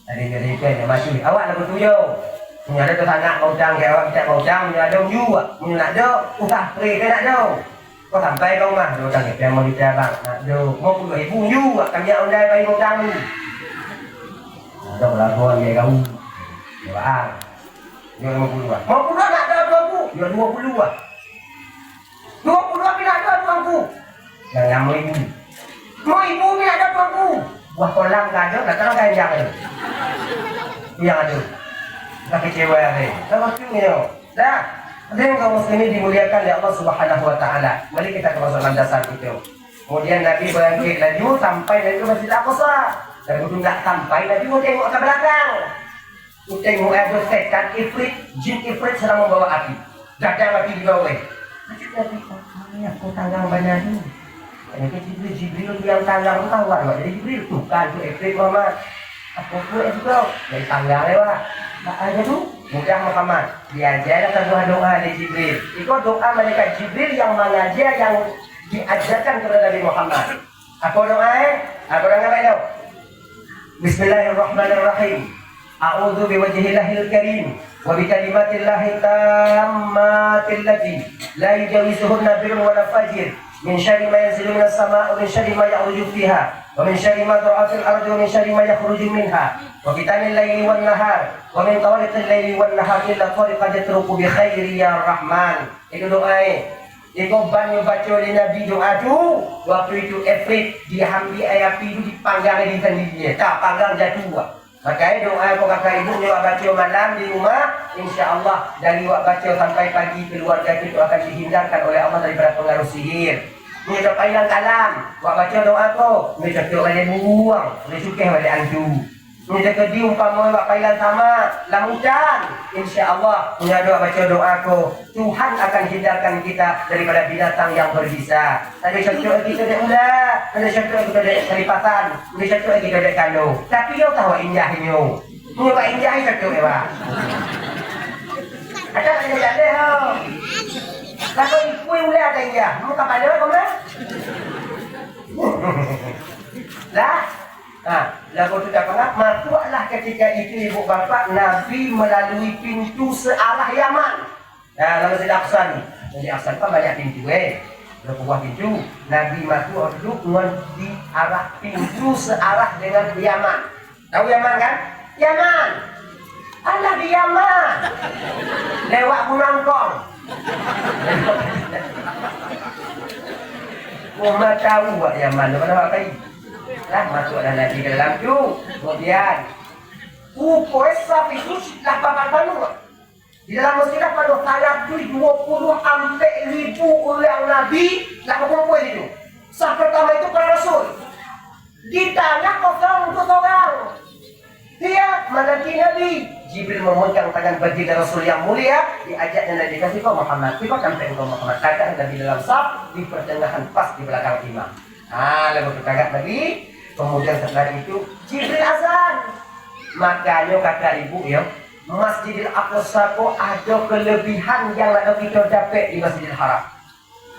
Tadi dia itu masih. Awak nak bertujuh. Punya ada anak mau utang, dia awak tidak mau utang, punya ada juga. Punya nak ada, utang free kan nak ada. Kau sampai kau mah, dia utang dia mau dibayar bang. Nak ada, mau 10,000 juga. Kami yang undai bayi utang ni. Ada pelakon dia kau. Dia bang. Dia 50 lah. 50 nak ada tuanku. Dia 20 lah. 20 tapi nak ada tuanku. Yang 5,000. 5,000 ni ada tuanku. Buah kolam tak ada, nak terang kanjang ni. Yang ada. Tak kecewa ni. Sama tu ni. Dah. Dan kaum muslimin dimuliakan oleh Allah Subhanahu Wa Taala. Mari kita ke masalah dasar itu. Kemudian Nabi berangkat laju sampai dari Masjid Al-Aqsa. Dan betul tak sampai Nabi mau tengok ke belakang. Tengok ada setan ifrit, jin ifrit sedang membawa api. Datang api di bawah. Macam Nabi, mana aku tanggang banyak ni? Ini Jibril yang tanggang tawar. Jadi Jibril tu kan tu ifrit Muhammad. Apa pun itu kau dari tanggang lewat. Tak ada tu. Mudah Muhammad. Diajarkan doa dari Jibril. Itu doa malaikat Jibril yang mengajar yang diajarkan kepada Nabi Muhammad. Apa doa? Apa doa apa? Bismillahirrahmanirrahim. A'udzu biwajhillahil karim wa bi kalimatillahi tammatil lati la yujawizuhunna birrun wa la fajir min syarri ma yanzilu minas samaa'i wa min syarri ma ya'ruju fiha wa min syarri ma dha'a fil ardi wa min syarri ma yakhruju minha wa fitanil laili wan nahar wa min tawariqil laili wan nahar illa tariqan yatruku bi khairi ya rahman. Itu doa. Iko banyak baca oleh Nabi doa tu. Waktu itu efek diambil air api itu dipanggang di sendirinya. Tak panggang jatuh. Makanya doa aku kakak ibu ni wak baca malam di rumah, insya-Allah dari wak baca sampai pagi keluarga itu akan dihindarkan oleh Allah daripada pengaruh sihir. Ni tak payah kalam. Wak baca doa tu, ni cocok balik buang, ni suka balik antu. Ni tak kedi umpama wak payah sama lamutan. Insya-Allah ni ada baca doa aku, Tuhan akan hindarkan kita daripada binatang yang berbisa. Tadi cocok kita dak ular, tadi cocok kita dak kelipatan, tadi cocok kita dak kandung. Tapi yo tahu indahnya. Ni wak indah cocok ya, Pak. Ada yang ada ho. Kalau ikut ular ada indah, mu kapal dia kau dah? Lah. Lagu tu tak pernah masuklah ketika itu ibu bapa Nabi melalui pintu searah Yaman. Lalu Masjid Al-Aqsa ni. Masjid Al-Aqsa kan banyak pintu berapa buah pintu. Nabi masuk duduk di arah pintu searah dengan Yaman. Tahu Yaman kan? Yaman. Alah di Yaman. Lewat Bunangkong. Mama tahu buat Yaman. Mana apa tadi? Lah masuklah lagi ke dalam tu. Kemudian Upoesaf itu lah papan panu. Di dalam masjid pada sayap tu 20 sampai 1,000 orang Nabi lah berkumpul itu. Sah pertama itu para Rasul. Ditanya orang untuk orang. Dia menanti Nabi. Jibril memegang tangan baginda Rasul yang mulia, diajaknya Nabi kasih kau Muhammad. Kau sampai engkau Muhammad. Kagak Nabi dalam saf di pertengahan pas di belakang imam. Lalu kita kagak Nabi. Kemudian setelah itu Jibril azan. Makanya kata ibu ya, Masjidil Aqsa ada kelebihan yang ada kita dapat di Masjidil Haram.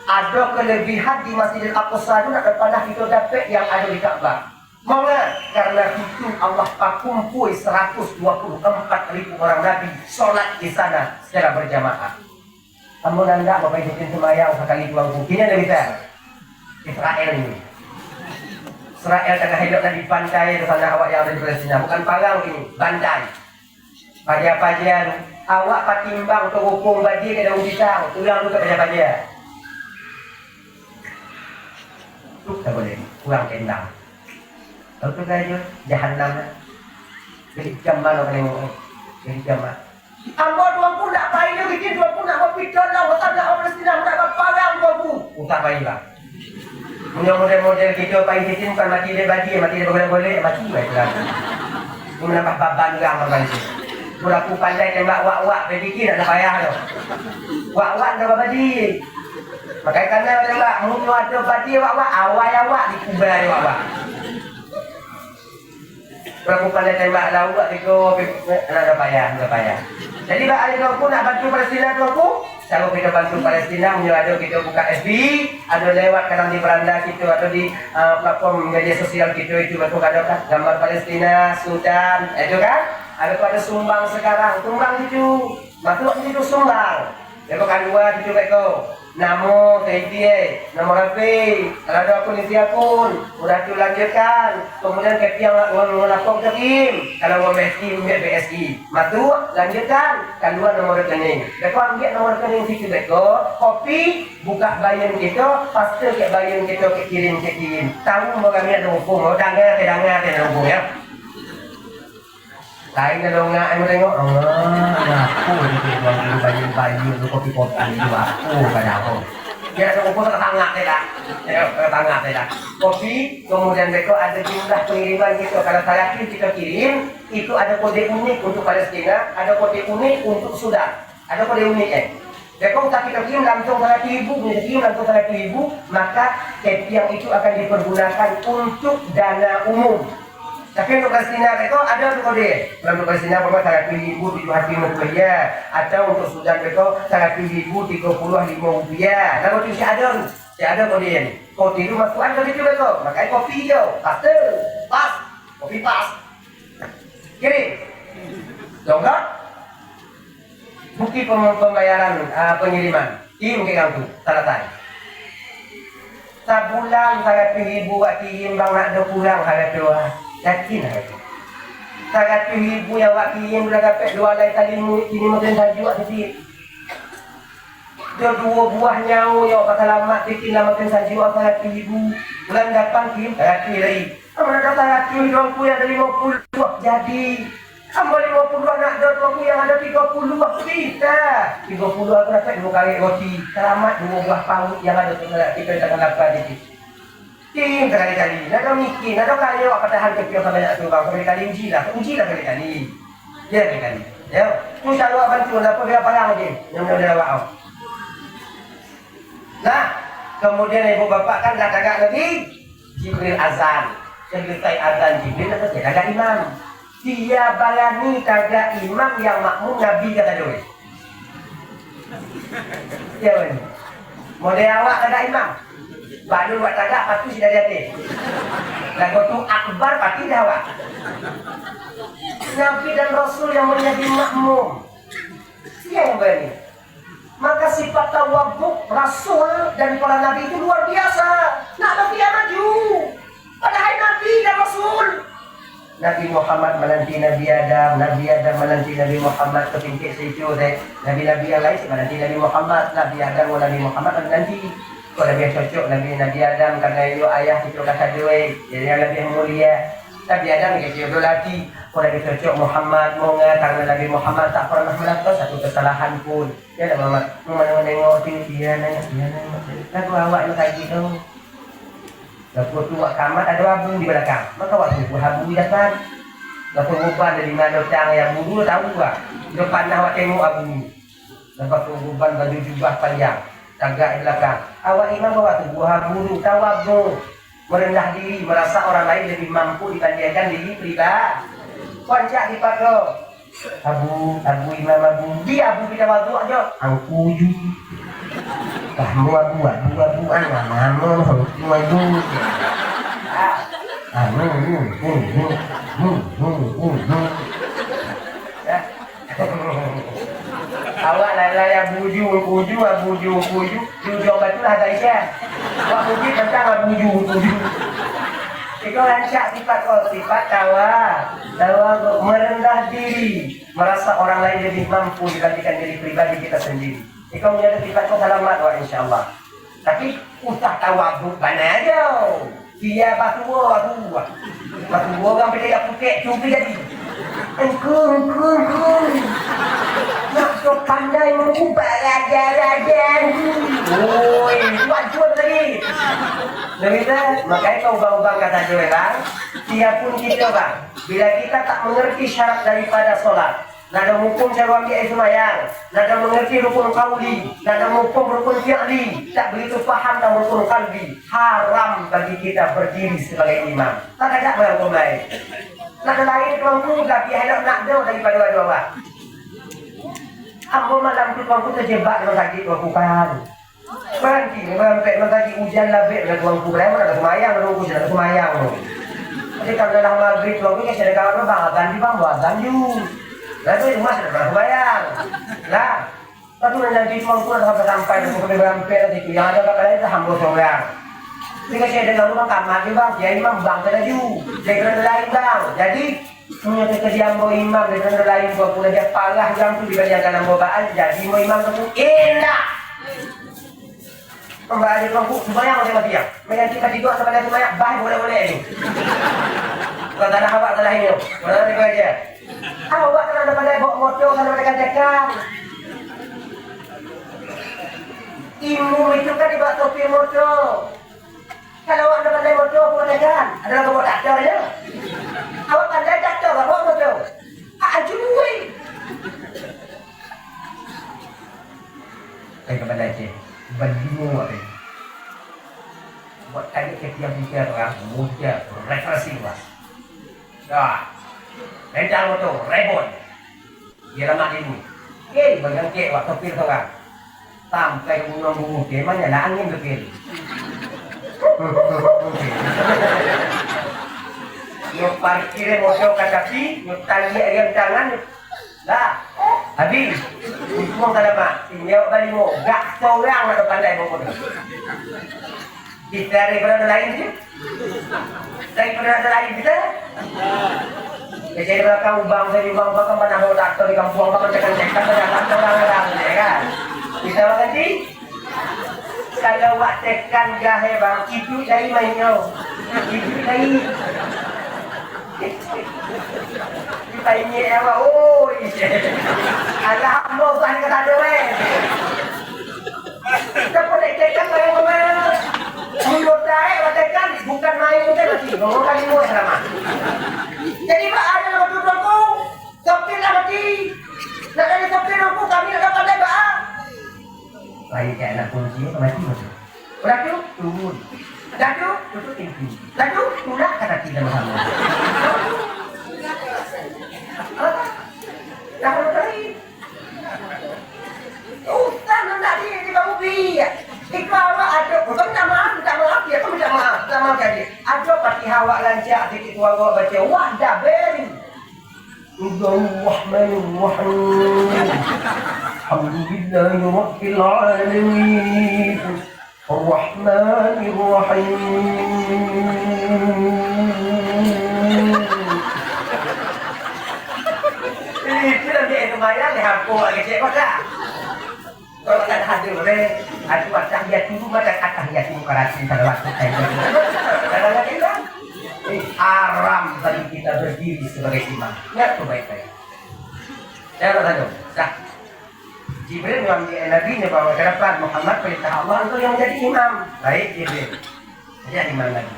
Ada kelebihan di Masjidil Aqsa itu nak daripada kita dapat yang ada di Ka'bah. Mengapa? Karena itu Allah kumpul 124,000 orang Nabi solat di sana secara berjamaah. Kamu nanda bapak ibu semayang sekali dua mungkin ada kita Israel ini. Israel tengah hidup di pantai di sana awak yang ada di Palestina, bukan pagang ini, bandai. Pajar-pajar, awak patimbang untuk hukum bagi ke daun pisang, tulang tu ke pajar-pajar. Tu tak boleh, kurang kendang. Kalau tu saja, jahannam. Jadi jam mana kena ngomong? Jadi jam mana? Ambo tuanku tak payah dia bikin, tuanku nak buat picon lah, tak nak Palestina, nak buat pagang tuanku. Tak payah lah. Punya model-model kita paling kecil bukan mati dia bagi, mati dia boleh-boleh, mati baiklah. Ini menambah baban orang orang itu. Aku pandai tembak wak-wak, pediki tak ada payah tu. Wak-wak tak badi. Makanya kerana tembak, munyuk ada badi wak-wak, awal-awak dikubai wak-wak. Berapa pandai tembak lauk tiga, nak payah. Jadi Pak Ali aku nak bantu Palestina tu aku. Cara kita bantu Palestina, ada kita buka FB, ada lewat kadang di beranda kita, atau di platform media sosial kita itu betul ada kan gambar Palestina, Sudan, itu kan? Ada pada sumbang sekarang, tumbang itu, masuk itu sumbang. Lepas kedua itu beko, namo TITA, namo HP, kalau ada akun isi akun, udah dilanjutkan. Kemudian KP yang melapor ke tim, kalau mau BSI, masuk lanjutkan. Kedua nomor rekening, beko ambil nomor rekening situ beko, kopi, buka bayan kita, pasti ke bayan kita kirim. Tahu mau kami ada hukum, mau dengar hukum ya. Lain kalau nggak aku tengok, aku itu bayi itu kopi-kopi itu aku pada aku. Dia ada ukur ketangga tidak, kopi, kemudian mereka ada jumlah pengiriman gitu. Kalau saya kita kirim, itu ada kode unik untuk Palestina, ada kode unik untuk Sudan, ada kode unik Kalau kita kirim langsung 100.000, maka yang itu akan dipergunakan untuk dana umum. Tapi untuk Palestina mereka ada untuk kode. Untuk Palestina mereka 100.000 rupiah, atau untuk Sudan mereka 100.000 rupiah. Lalu itu ada kode ini. Kode itu masukkan ke situ mereka. Makanya kopi hijau, kopi pas. Kirim. Dongkak. Bukti pembayaran pengiriman. Kirim ke kamu, selesai. Sebulan 100.000 buat kirim bang nak ada pulang harga dua. Yakin aku. 100.000 yang awak kirim sudah dapat 2 lai kali ini mungkin saja awak kecil. Dia 2 buah nyawa yang awak selamat bikin makan saja awak 100.000. Bulan depan kirim 100 lagi. Kamu ada 100 aku yang ada 50 jadi. Kamu 50 nak ada aku yang ada 30 bisa. 30 aku dapat 2 kali roti. Selamat 2 buah paut yang ada kita akan dapat di sini. Tim kali-kali, nak mikir, nak kali awak katahan ke pihak banyak tu bang, kali-kali uji lah kali-kali. Ya kali-kali. Ya, tu selalu awak bantu, apa dia parang je, yang mudah awak. Nah, kemudian ibu bapak kan dah agak lagi Jibril azan. Selesai azan Jibril apa dia agak imam. Dia balani kagak imam yang makmum Nabi kata dia. Ya kan. Model awak kagak imam. Baru buat tagak pasti sudah jadi. Lagu tu akbar pasti dah awak. Nabi dan Rasul yang menjadi makmum. Siapa yang berani? Maka sifat tawabuk Rasul dan para Nabi itu luar biasa. Nak Nabi yang maju. Padahal Nabi dan Rasul. Nabi Muhammad menanti Nabi Adam menanti Nabi Muhammad kepintik sejuk. Nabi-Nabi yang lain menanti Nabi Muhammad. Nabi Adam Nabi Muhammad menanti. Kalau lebih cocok Nabi Adam karena itu ayah itu kata dia jadi yang lebih mulia. Nabi Adam gitu lagi. Kalau lebih cocok Muhammad karena Nabi Muhammad tak pernah melakukan satu kesalahan pun. Ya tak Muhammad mau nengok dia nengok. Lagu awak itu kayak gitu. Lagu tua kamar ada abu di belakang. Maka waktu abu di depan. Lalu uban dari mana datang yang bulu tahu gak? Depan awak tengok abu. Lepas uban baju jubah panjang. Tagak di belakang. Awak imam bawa tu buah bulu tawadhu, merendah diri, merasa orang lain lebih mampu dibandingkan diri pribadi. Pancak dipakai. Abu imam abu, dia abu kita tawadhu aja. Angkuju. Kamu abu nama abu. Awak lalai buju, jujur betul lah tak isya. Awak buju tentang buju. Kau lancak sifat tawa merendah diri, merasa orang lain lebih mampu dibandingkan diri pribadi kita sendiri. Kau punya sifat kau selamat wah insyaAllah. Tapi usah tawa mana aja. Dia batu orang pilih putih cubi jadi. Engkau. Nak so pandai mengubah raja. Oi, cuan lagi. Demikian, makanya kau ubah-ubah kata dia bang. Dia pun kita bang. Bila kita tak mengerti syarat daripada solat, nada hukum cara ambil semayang, nada mengerti rukun qauli, nada hukum rukun fi'li, tak begitu faham dan rukun qalbi, haram bagi kita berdiri sebagai imam. Tak ada yang lain. Nak lain tuanku tapi elok nak do daripada awak. Ambo malam tu tuanku terjebak dalam sakit tuanku kan. Berhenti, sampai lagi hujan labik dengan tuanku. Berapa nak semayang, menungku sudah semayang. Jadi kalau dalam maghrib tuanku kan saya kawan bang, agan di bang, agan you. Lalu itu mas sudah semayang. Lah, lalu nanti tuanku sampai tuanku sampai nanti yang ada kat lain itu hamba seorang. Jika saya dengar bang kamar ni bang, dia imam bang kena you. Saya kena lain bang. Jadi punya kejadian mo imam dengan lain tuanku dia parah jam tu dibandingkan ambo baan. Jadi mo imam tu enak. Pembahas dia tuanku semayang oleh mati yang menganti mati dua sampai semayang bah boleh-boleh ni. Kalau tak ada awak salah ini. Mana ni kau aja? Awak kena ada pandai bawa motor kena ada tekan. Ilmu itu kan dibawa topi motor. Kalau awak ada pandai motor bawa tekan, adalah bawa traktor aja. Awak pandai traktor bawa motor. Ajui. Saya kepada cik. Berdua ni, buat tadi kita bicara orang muda, refreshing lah. Dah, rental motor, rebon, dia lama ini. Okay, bagian kek waktu pil orang, sampai gunung ke mana lah angin berpil. Yo parkir motor kat kaki, yo tali ayam tangan, dah. Habis, semua tak dapat. Tinggal balik mo, gak seorang nak pandai bawa motor. Kita daripada lain je. Daripada lain kita. Jadi belakang ubang, saya ubang belakang mana bawa traktor di kampung, belakang cekan-cekan, belakang orang-orang, ya kan? Kita berhenti. Kalau buat tekan gahe bang, itu dari mainnya. Itu dari. Kita ini awak, oh, Alhamdulillah kata ada weh. Kita boleh tekan bayang-bayang. Mulut dah, tekan bukan main kita mati. Ngomong kali muat sama. Jadi pak ada betul aku, sopir lah mati. Nak ada sopir aku, kami nak pandai bah. Lain kayak anak kunci, mati mati. Laju turun, laju tutup pintu, laju tulak kata tidak bersama. Dah berkali. Ustaz nak dia di bawah bi. Itu awak ada, bukan minta maaf dia kan minta maaf, jadi. Ada pati awak lancar sikit tu awak baca, wah dah beri. Bismillahirrahmanirrahim. Alhamdulillahirabbil alamin. Arrahmanirrahim. Itu nanti lumayan ni aku lagi cek macam. Kalau tak hadir boleh, aku tahiyat dulu macam tahiyat dulu karasi pada waktu saya. Kadang-kadang kita haram bagi kita berdiri sebagai imam. Ingat tu baik-baik. Jangan tahu. Dah. Jibril mengambil Nabi nya bawa ke depan Muhammad perintah Allah untuk yang menjadi imam. Baik Jibril. Jadi imam lagi.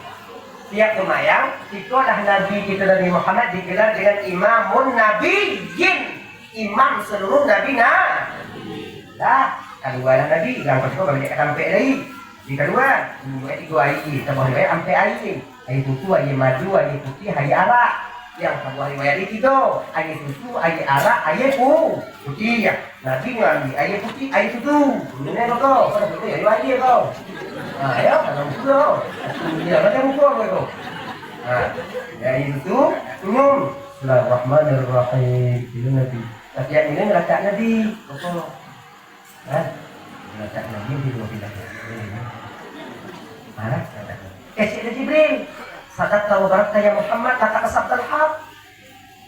Tiap semayang, itu adalah Nabi kita Nabi Muhammad digelar dengan Imamun Nabiyyin. Imam seluruh Nabi dah, kedua lah Nabi, yang kedua kalau dia sampai lagi. Di kedua, tiga air, tambah air sampai air. Air susu, air madu, air putih, air arak. Yang tambah air tiga, air susu, air arak, air putih. Nabi ngambil air putih, air susu. Ini kau, pada betul air kau. Ya, kalau muka kau. Ya, macam muka kau. Air susu, minum. Bismillahirrahmanirrahim. Itu Nabi. Tapi yang ini ngelacat Nabi. Betul. Ngelacat Nabi di dua bilang. Cik Jibril. Sadat tahu barakah ya Muhammad. Kata kesabdal haq.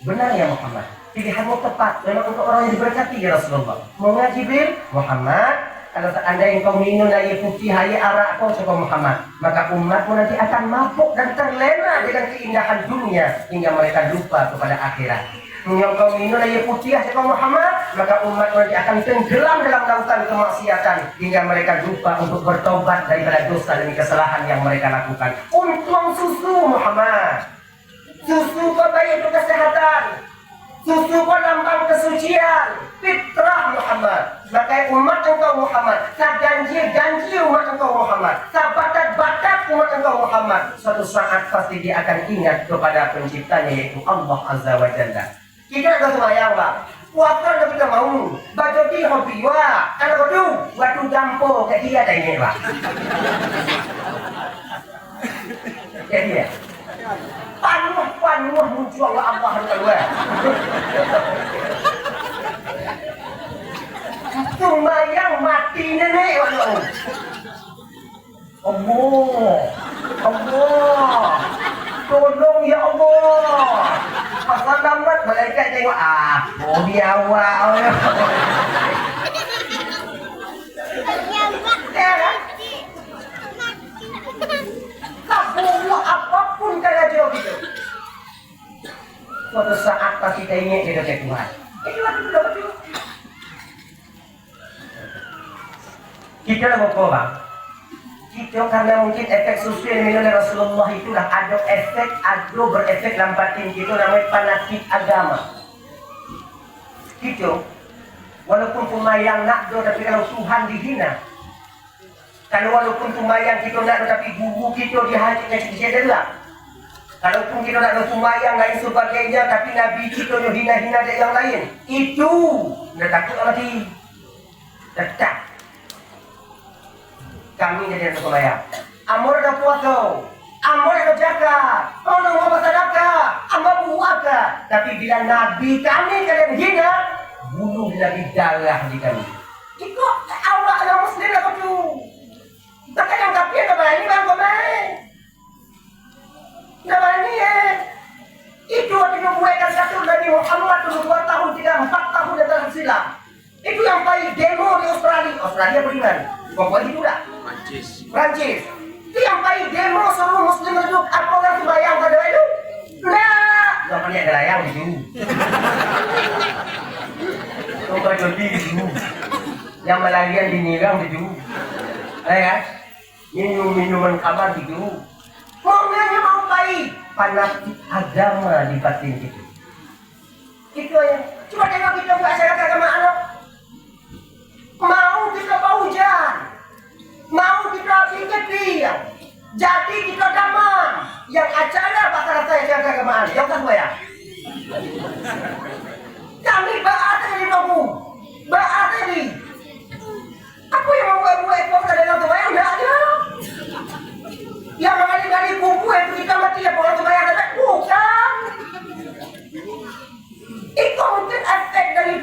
Benar ya Muhammad. Pilihanmu tepat. Memang untuk orang yang diberkati ya Rasulullah. Mau nggak Jibril? Muhammad. Kalau seandainya engkau minum air putih, air arak kau sebagai Muhammad, maka umatmu nanti akan mabuk dan terlena dengan keindahan dunia hingga mereka lupa kepada akhirat. Yang kau minum air putih sebagai Muhammad, maka umatmu nanti akan tenggelam dalam lautan kemaksiatan hingga mereka lupa untuk bertobat daripada dosa dan kesalahan yang mereka lakukan. Untung susu Muhammad, susu kau baik untuk kesehatan. Susu kau lambang kesucian, fitrah Muhammad. Maka umat engkau Muhammad, tak janji umat engkau Muhammad, tak batat Ingat umat engkau Muhammad, suatu saat pasti dia akan ingat kepada penciptanya yaitu Allah Azza wa Jalla. Kita ada semayang bang, kuatkan tapi tak mau. Baca di hobi wah, kalau kau tu, waktu jampo ke dia dah ingat bang. Ke dia, panuh muncul Allah keluar. Semayang mati nenek walau. Allah, tolong ya Allah. Pasal lambat malaikat tengok dia awal. Tak boleh apapun kaya jauh gitu. Suatu saat pasti kita ingat dia dekat Tuhan. Itu betul. Kita nak apa bang? Kita karena mungkin efek sosial yang oleh Rasulullah itulah ada berefek dalam batin kita namanya fanatik agama. Kita walaupun pemayang nak do tapi kalau Tuhan dihina, kalau walaupun pemayang kita nak do tapi guru kita dihajatnya cedera, kalaupun kita nak do pemayang lain sebagainya tapi Nabi kita hina-hina yang lain, itu dah takut lagi tetap. Kami jadi anak pemayang. Amor ada puasa, amor ada zakat, orang mau sedekah, amor puasa. Tapi bila Nabi kami kalian hina, bunuh Nabi darah di kami. Jika awak yang Muslim lah tu, takkan yang kafir tak berani bang komen. Tak berani Itu waktu yang buatkan satu Nabi Muhammad 2 tahun, 3, 4 tahun datang silam. Itu yang baik demo di Australia beriman. Pokoknya itu dah. Prancis. Itu yang baik demo seluruh Muslim itu. Apa orang sembahyang pada itu? Nah, tak pernah ada layang di situ. Tumpah jodi di situ. Yang melarian di nirang di situ. Ya, minuman kabar di situ. Momennya mau baik. Fanatik agama di batin kita. Itu yang. Coba tengok kita buat acara agama anak. Mau kita hujan, mau kita pikir, jadi kita damam. Yang acara bakal saya jaga kemaan. Yang kan gue ya. Kami berada di kamu, berada di. Aku yang mau buat ekor dalam kebayang dah ada. Yang mengali-gali buku itu kita mati ya orang kebayang ada bukan. Itu mungkin efek dari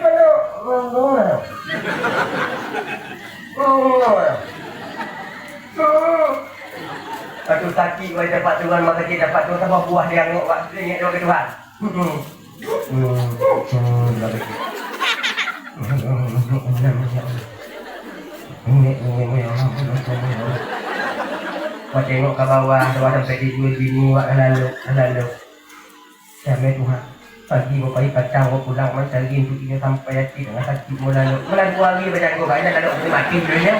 Patu sakit wajah dapat Tuhan maka kita dapat Tuhan tambah buah dia ngok waktu ingat doa ke Tuhan. Wah tengok ke bawah sampai dijual bini wak lalu. Sampai Tuhan. Pagi mau pagi kacang mau pulang macam lagi untuk dia sampai hati dengan sakit mau lalu 2 hari badan gua banyak lalu aku mati dulunya.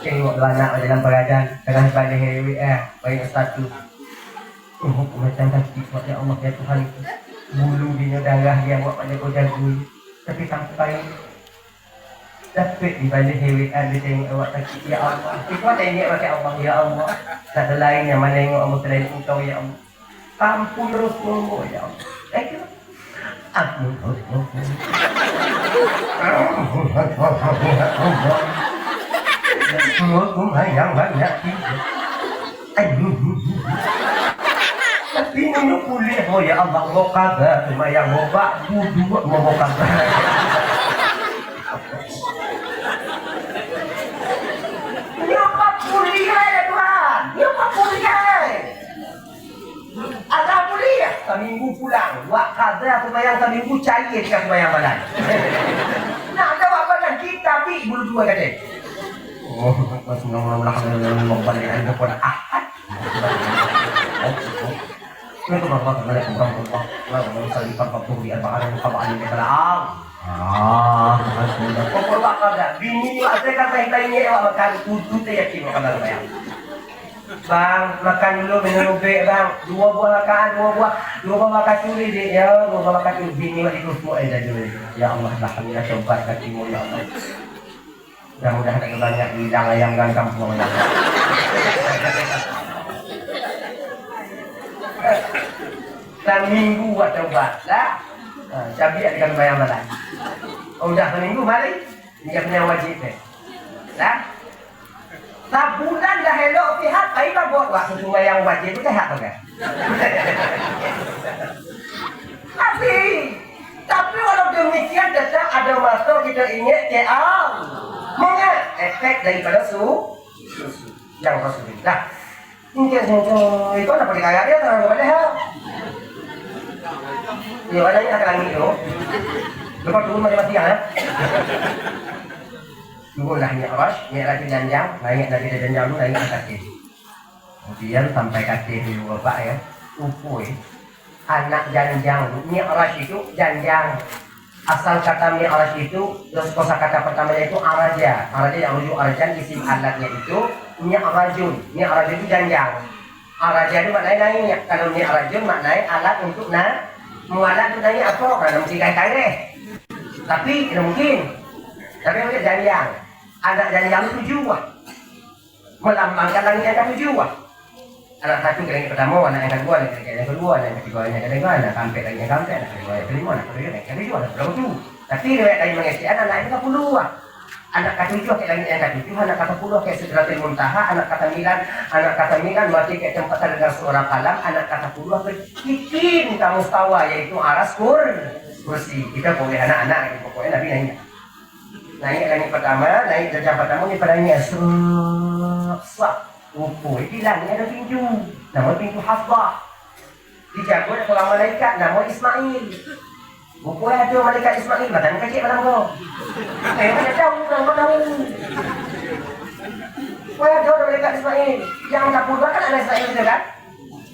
Tengok dua anak dalam badan tengah pada hewe banyak satu. Macam sakit buat ya Allah ya Tuhan itu. Bulu dia darah dia buat pada kau jago. Tapi sampai dapat di balik hewe dia tengok awak sakit ya Allah. Itu ada ingat pakai Allah ya Allah. Tak ada lain yang mana tengok Allah selain engkau ya Allah. Ampun terus ya Allah. Ampun terus yang banyak tapi ini kuliah oh ya Allah mau kabar cuma yang mau bak budu mau kabar nyapa kuliah ya Tuhan nyapa kuliah ada kuliah seminggu pulang wak kabar sembahyang seminggu cair dengan sembahyang badan nak ada apa dan kita bi bulu 2 kata oh pas ngomong-ngomong membalik ada pada ahad itu bapak kembali ke bapak lah kalau saya lipat waktu di arba'an mutaba'an di kalam pokok bakal dah bini ada kata lainnya awak makan kudu teh yakin makan bayang bang makan dulu minum be bang 2 buah makan curi deh ya 2 buah makan curi bini wak itu semua ada dulu ya Allah alhamdulillah coba kakimu ya Allah mudah-mudahan ada banyak bidang ayam gantang semuanya Dan minggu buat coba lah. Cabi akan bayar malam. Oh dah seminggu mari. Dia punya wajib deh. Lah. Bulan dah elok pihak, baiklah buat waktu sembahyang wajib itu sehat kan? Tapi walau demikian tetap ada masa kita ingat mengapa efek daripada susu yang positif. Nah, mungkin itu apa dikaya dia terlalu kepada hal. Ya, ada yang akan itu. Lepas dulu mati ya. Tunggu lah ni awas, ni lagi janjang, naik lagi dari janjang tu naik ke kaki. Kemudian sampai kaki di luar pak ya, upui. Anak janjang, ni awas itu janjang. Asal kata ni awas itu, terus kosa kata pertamanya itu araja. Araja yang rujuk arajan isim alatnya itu ni arajun. Ni arajun itu janjang. Araja itu maknanya naiknya. Kalau ni arajun maknanya alat untuk mualat itu naik apa? Karena mesti kaya-kaya deh. Tapi tidak mungkin. Tapi macam janjang. Anak janjang itu tujuh. Melambangkan langit yang tujuh. Anak satu ke langit pertama, anak yang kedua, anak yang kedua, anak yang ketiga, anak yang ketiga, anak kampet lagi yang kampet, anak kedua yang kelima, anak kedua yang ketujuh, anak berapa tu? Tapi riwayat lain mengisahkan anak itu 10. Anak ketujuh ke langit yang ketujuh, anak ke-10 ke Sidratil Muntaha, anak ke-9 mati ke tempat terdengar suara kalam, anak ke-10 ke Kikin Mustawa yaitu aras kursi. Kita boleh anak-anak pokoknya Nabi naik langit pertama, naik derajat pertama ni padanya di langit ada pintu, nama pintu Hafbah. Dijaga oleh seorang malaikat nama Ismail. Rupanya ada malaikat Ismail, badan kecil malam kau. Mana tahu orang tahu. Rupanya ada malaikat Ismail. Yang tak puluh kan ada Ismail juga kan?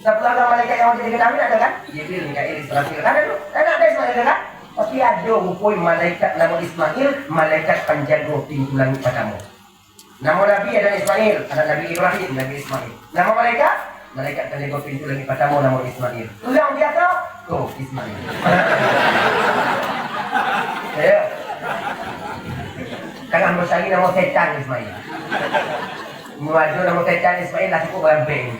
Tak puluh ada malaikat yang jadi ketahui ada kan? Dia bilang Mikail Israfil ada tu, ada Ismail juga kan? Tapi ada rupanya malaikat nama Ismail, malaikat penjaga pintu langit pertama. Nama Nabi adalah Ismail, anak Nabi Ibrahim, Nabi Ismail. Nama malaikat penjaga pintu langit pertama nama Ismail. Ulang biasa, oh Ismail. Ya. Jangan bersaing nama setan Ismail. Mengadu nama setan Ismail lah cukup beramping.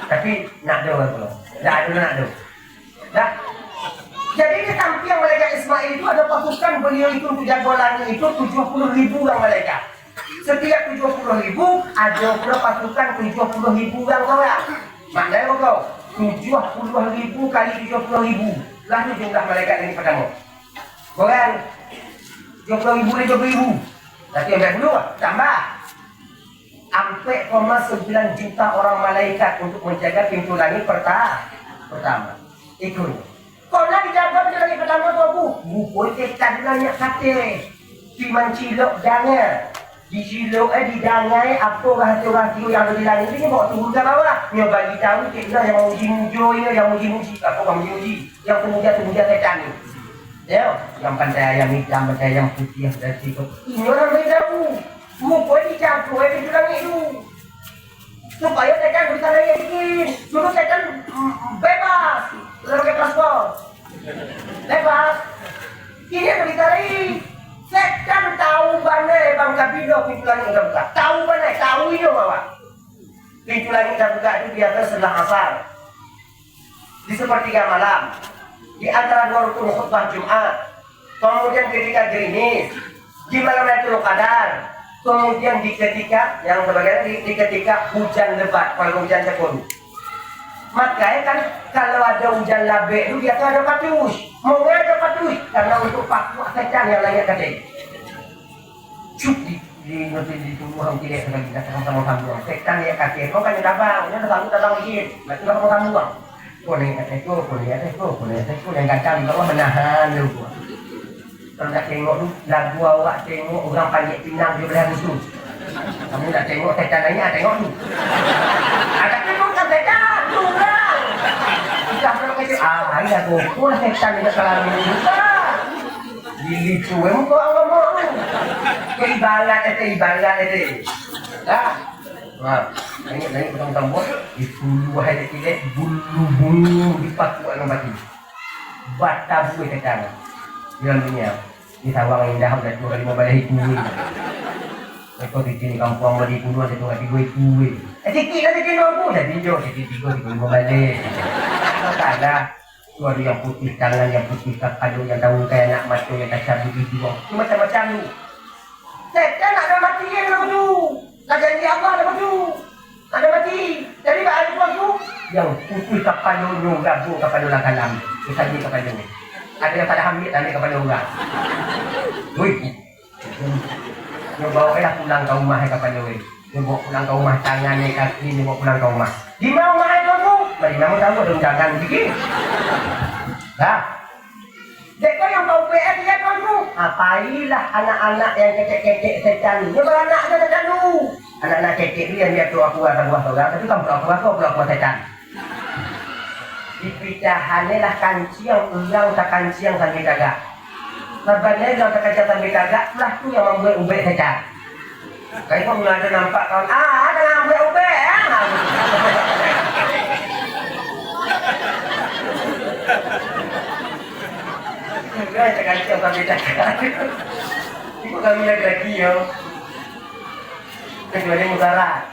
Tapi nak do belum? Nak do. Dah. Jadi di samping malaikat Ismail itu ada pasukan beliau itu untuk jaga langit itu 70.000 orang malaikat. Setiap 70.000 ada pula pasukan 70.000 orang kau ya. Maknanya kau 70.000 kali 70.000. Lah tu jumlah malaikat ini pertama. Korang 70.000. Tapi ambil dulu tambah. Sampai 9 juta orang malaikat untuk menjaga pintu langit pertama. Itu. Kau nak dijaga pintu langit pertama tu aku. Bupoi tekan banyak kata. Piman cilok jangan. Di silok di dangai apa rahsia-rahsia yang ada di langit ini bawa turun ke bawah. Dia bagi tahu kita yang muji-muji ini, yang muji-muji apa yang muji-muji, yang pemuja setan ni. Ya, yang pandai yang hitam, pandai yang putih dan sikap. Ini orang beritahu. Rupa dicampur di langit itu. Supaya setan bisa lari sikit. Dulu setan bebas. Lalu paspor. Bebas. Ini berita lagi. Setan tahu mana bang kabilah pintu langit dah buka. Tahu mana? Tahu itu bawa. Pintu langit dah buka itu biasa setelah asar. Di sepertiga malam. Di antara dua rukun khutbah Jumat. Kemudian ketika gerimis. Di malam Lailatul Qadar. Kemudian di ketika yang sebagainya di ketika hujan lebat. Kalau hujan sepuluh. Makanya kan kalau ada hujan labek itu biasa ada patus. Mengapa ada patus? Karena untuk paku setan yang lainnya kadang. Cuk di tubuh tidak lagi datang sama-sama. Setan ya kakek, kau kan dabang, dia datang dikit. Berarti kamu buang. Kau ni kata kau yang kacang di bawah menahan dulu. Kalau nak tengok tu, lagu awak tengok orang panjat pinang di belah musuh. Kamu nak tengok setan lainnya, tengok tu. Ada tengok kan setan, tu orang. Kita pernah kata, ini aku pun setan dekat kalangan ini. Dilicu, muka awak mau. Ibarat itu. Dah. Wah, nangis potong-potong di bulu wahai kilet, bulu dipaku dengan batu. Batabu setan. Dalam dunia. Di sawang indah udah 2 kali balik ini. Eko di sini kampung beli puluhan itu nggak digue. Sikit lah sikit aku dah tinjau sikit tiga balik. Tak ada. Tu ada yang putih tangan, yang putih kado, yang daun kayak nak mata, yang tak cabut itu. Cuma macam-macam tu. Setan nak ada mati yang nak tu. Tak janji Allah nak tu. Ada mati. Jadi tak ada tu yang putih kado gabung kado lah kalam. Kita ni kado ni. Ada yang pada ambil kado orang. Woi. Dia bawa lah pulang ke rumah kepada dia. Dia bawa pulang ke rumah tangan ni kaki dia bawa pulang ke rumah. Di mana rumah itu tu? Mari nama tahu dong jangan begini. Dah. Dek yang bau PR dia tu. Apailah anak-anak yang kecek-kecek setan. Dia beranak dia setan tu. Anak-anak kecek dia tu aku buah orang tapi kan aku setan. Dipitahannya lah kanciang ulang tak kanciang sampai kagak. Sebenarnya kalau terkacau sampai kagak lah tu yang membuat ubek saja. Kalau kau ada nampak kawan, ada yang membuat ubek Juga terkacau sampai kagak. Itu kami lagi yo. Kecuali mutara.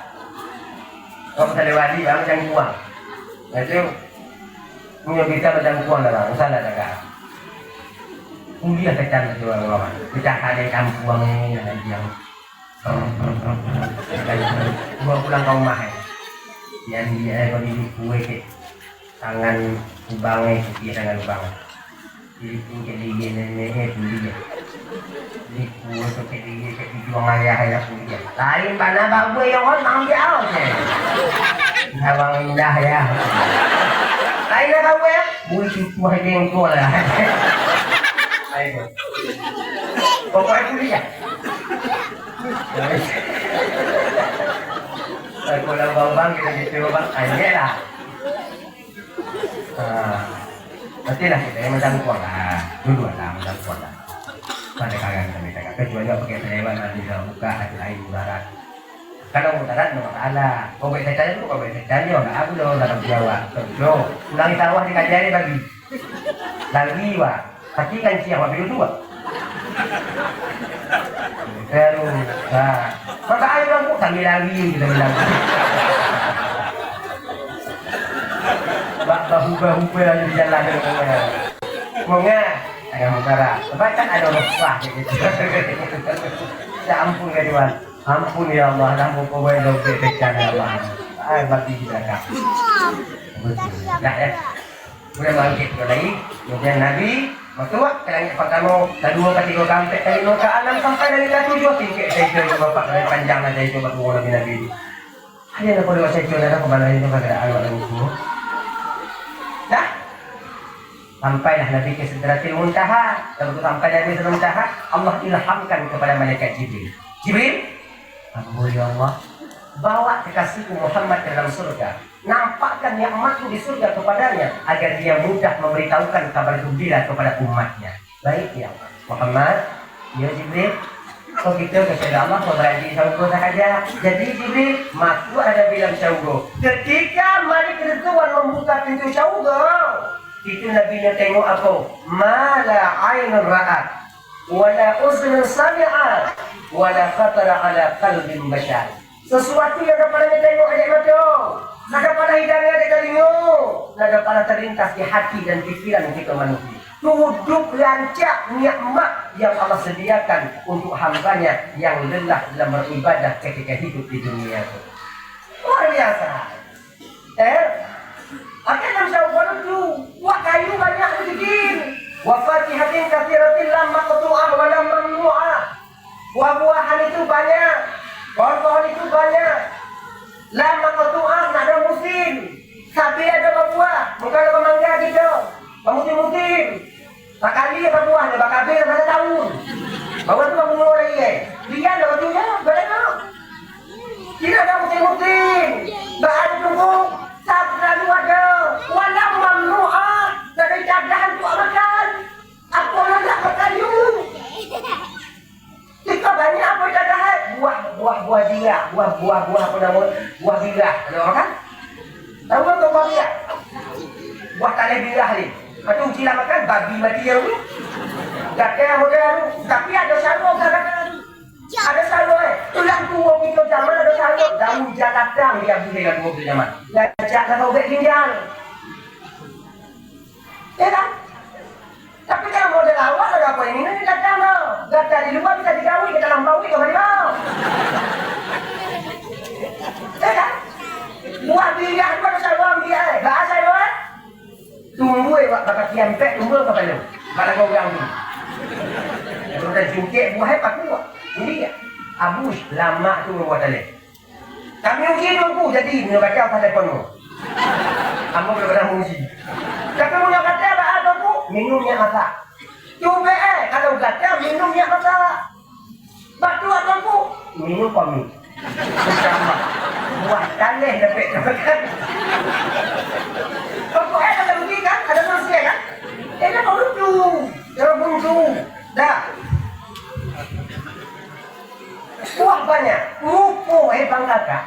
Kau bisa lewati bang macam buang. Jadi punya bisa macam buang lah, salah tak? Kuliah setan tu orang. Kita ada kampung ni yang buat pulang ke rumah. Yang dia kalau di kue ke tangan lubang dia tangan lubang. Jadi punya dia nenek dia. Di kue tu ke dia ke juang ayah punya. Lain mana babu yang orang ambil je. Awang indah ya. Lain lah babu ya. Bui cucu ada yang tua lah. Ayo. Pokoknya kuliah. Aku lah bang kita gitu bang, aja lah. Nanti lah kita yang macam kuat lah, dulu lah macam kuat lah. Pada kalian kami cakap kecuali pakai telewan nanti dah buka hati lain barat. Kalau mutarat no masalah. Kau baik saja tu kau baik saja yo, aku dah dalam Jawa. Terus ulangi sawah dikajari bagi. Lagi wah. Kaki kan siapa video dua. Terus, maka ayo aku kami lagi kita bilang. Bahu-bahu lagi di jalan itu. Mongga, agak mutara. Sebab kan ada resah gitu. Ya ampun kadiwan. Ampun ya Allah, ampun kau boleh doa bencana Allah. Bagi kita kak. Dah ya. Boleh bangkit lagi. Kemudian Nabi Matua, kalian pertama, kedua, ketiga, keempat, kelima, keenam, sampai dari ke-7 tingkat saya kira bapak dari panjang lah saya coba tunggu Nabi Nabi ini. Ada yang perlu saya kira ada kemana itu kagak ada orang itu. Dah, sampailah Nabi ke Sidratil Muntaha. Lalu sampai Nabi Sidratil Muntaha, Allah ilhamkan kepada malaikat Jibril. Jibril, ya Allah, bawa kekasihku Muhammad ke dalam surga. Nampakkan nikmatku di surga kepadanya agar dia mudah memberitahukan kabar gembira kepada umatnya. Baik ya Muhammad, ya Jibril, kau kita kepada Allah kau berada di syurga sahaja. Jadi Jibril, masuk ada bilang syurga. Ketika Malik Ridwan membuka pintu syurga, itu Nabi tengok apa? Mala ainun ra'at, wala uzun sami'at, wala khatara ala qalbin bashar. Sesuatu yang dapat tengok aja mata. Nada pada hidangnya ada telinga, nada pada terlintas di hati dan pikiran kita manusia. Duduk lancak nikmat yang Allah sediakan untuk hambanya yang lelah dalam beribadah ketika hidup di dunia itu. Luar biasa. Akan dalam syawal itu, wah kayu banyak sedikit. Wa fatihatin katsiratin lam maqtu'ah wa lam mamnu'ah. Buah-buahan itu banyak, pohon-pohon itu banyak. Lama ketuaan nak ada musim. Sapi ada buah. Bukan ada mangga gitu. Musim-musim. Tak kali ada buah ada bakabir pada tahun. Bawa tu bangun lagi. Dia ada waktunya, berapa? Tidak ada musim-musim. Tak ada tunggu. Saat lalu ada. Walau mamnu'ah. Tak ada jadahan untuk makan. Apa nak makan you? Jika banyak apa jadahan? Buah birah, buah apa nama? Buah birah, ada orang kan? Tahu tak buah birah? Buah talai birah ni. Lepas tu ujilah makan, babi mati yang tu. Gak ada model tu. Tapi ada sarung gak ada tu. Ada selalu tulang tua kita zaman ada selalu daun jakatang dia boleh kan tua kita zaman. Gajah atau bek ginjal. Ya kan? Tapi kalau model awal ada apa ini? Ini gajah no. Gajah di luar bisa digawi ke dalam bawi ke mana? Ya kan? Buah dia itu ada selalu dia. Gak asal lo. Tunggu bakal kiampek tunggu ke mana? Kalau kau ganggu. Kalau dah jungkit buah apa tu? Ini ya. Abus lama tu buat tadi. Kami uji tunggu jadi ni baca apa telefonmu. Kamu belum pernah uji. Tapi punya kata apa tu? Minumnya apa? Cuba kalau kata minumnya apa? Batu apa tu? Minum kami. Bersama. Buah taleh dapat kan? Kau ada lagi kan? Ada manusia kan? Dia kau lucu. Dia buntu. Dah. Buah banyak. Rupo bang kakak.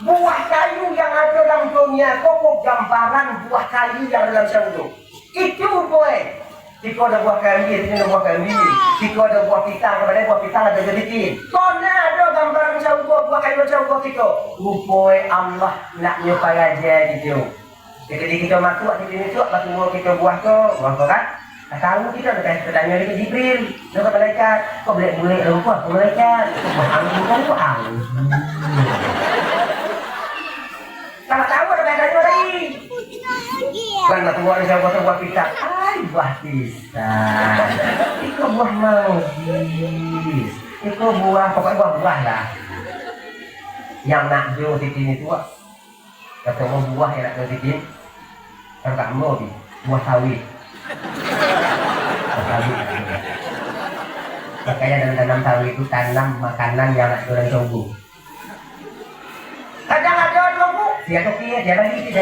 Buah kayu yang ada dalam dunia. Kok gambaran buah kayu yang dalam syurga. Itu rupo Jika ada buah kayu, itu ada buah kayu. Jika ada buah pisang, kepada buah pisang ada sedikit. Kona ada gambaran syurga, buah kayu syurga kita. Rupo Allah nak nyupaya aja gitu. Jadi kita masuk di sini tu, masuk kita buah tu, kan? Tak tahu kita dah tanya dekat Jibril, dekat malaikat, kau boleh lupa ke malaikat? Angin kan tu angin. Kalau tahu dah tanya lagi. Kan nak buat ni saya buat pisang. Ai buah pisang. Itu buah manggis. Itu buah pokoknya buah lah. Yang nak jual di sini tu, kata buah yang nak jual di sini. Kalau kamu ni buah sawit. Makanya dalam tanam sawit itu tanam makanan yang nak jualan tunggu. Kadang ada tunggu, dia toki dia bagi.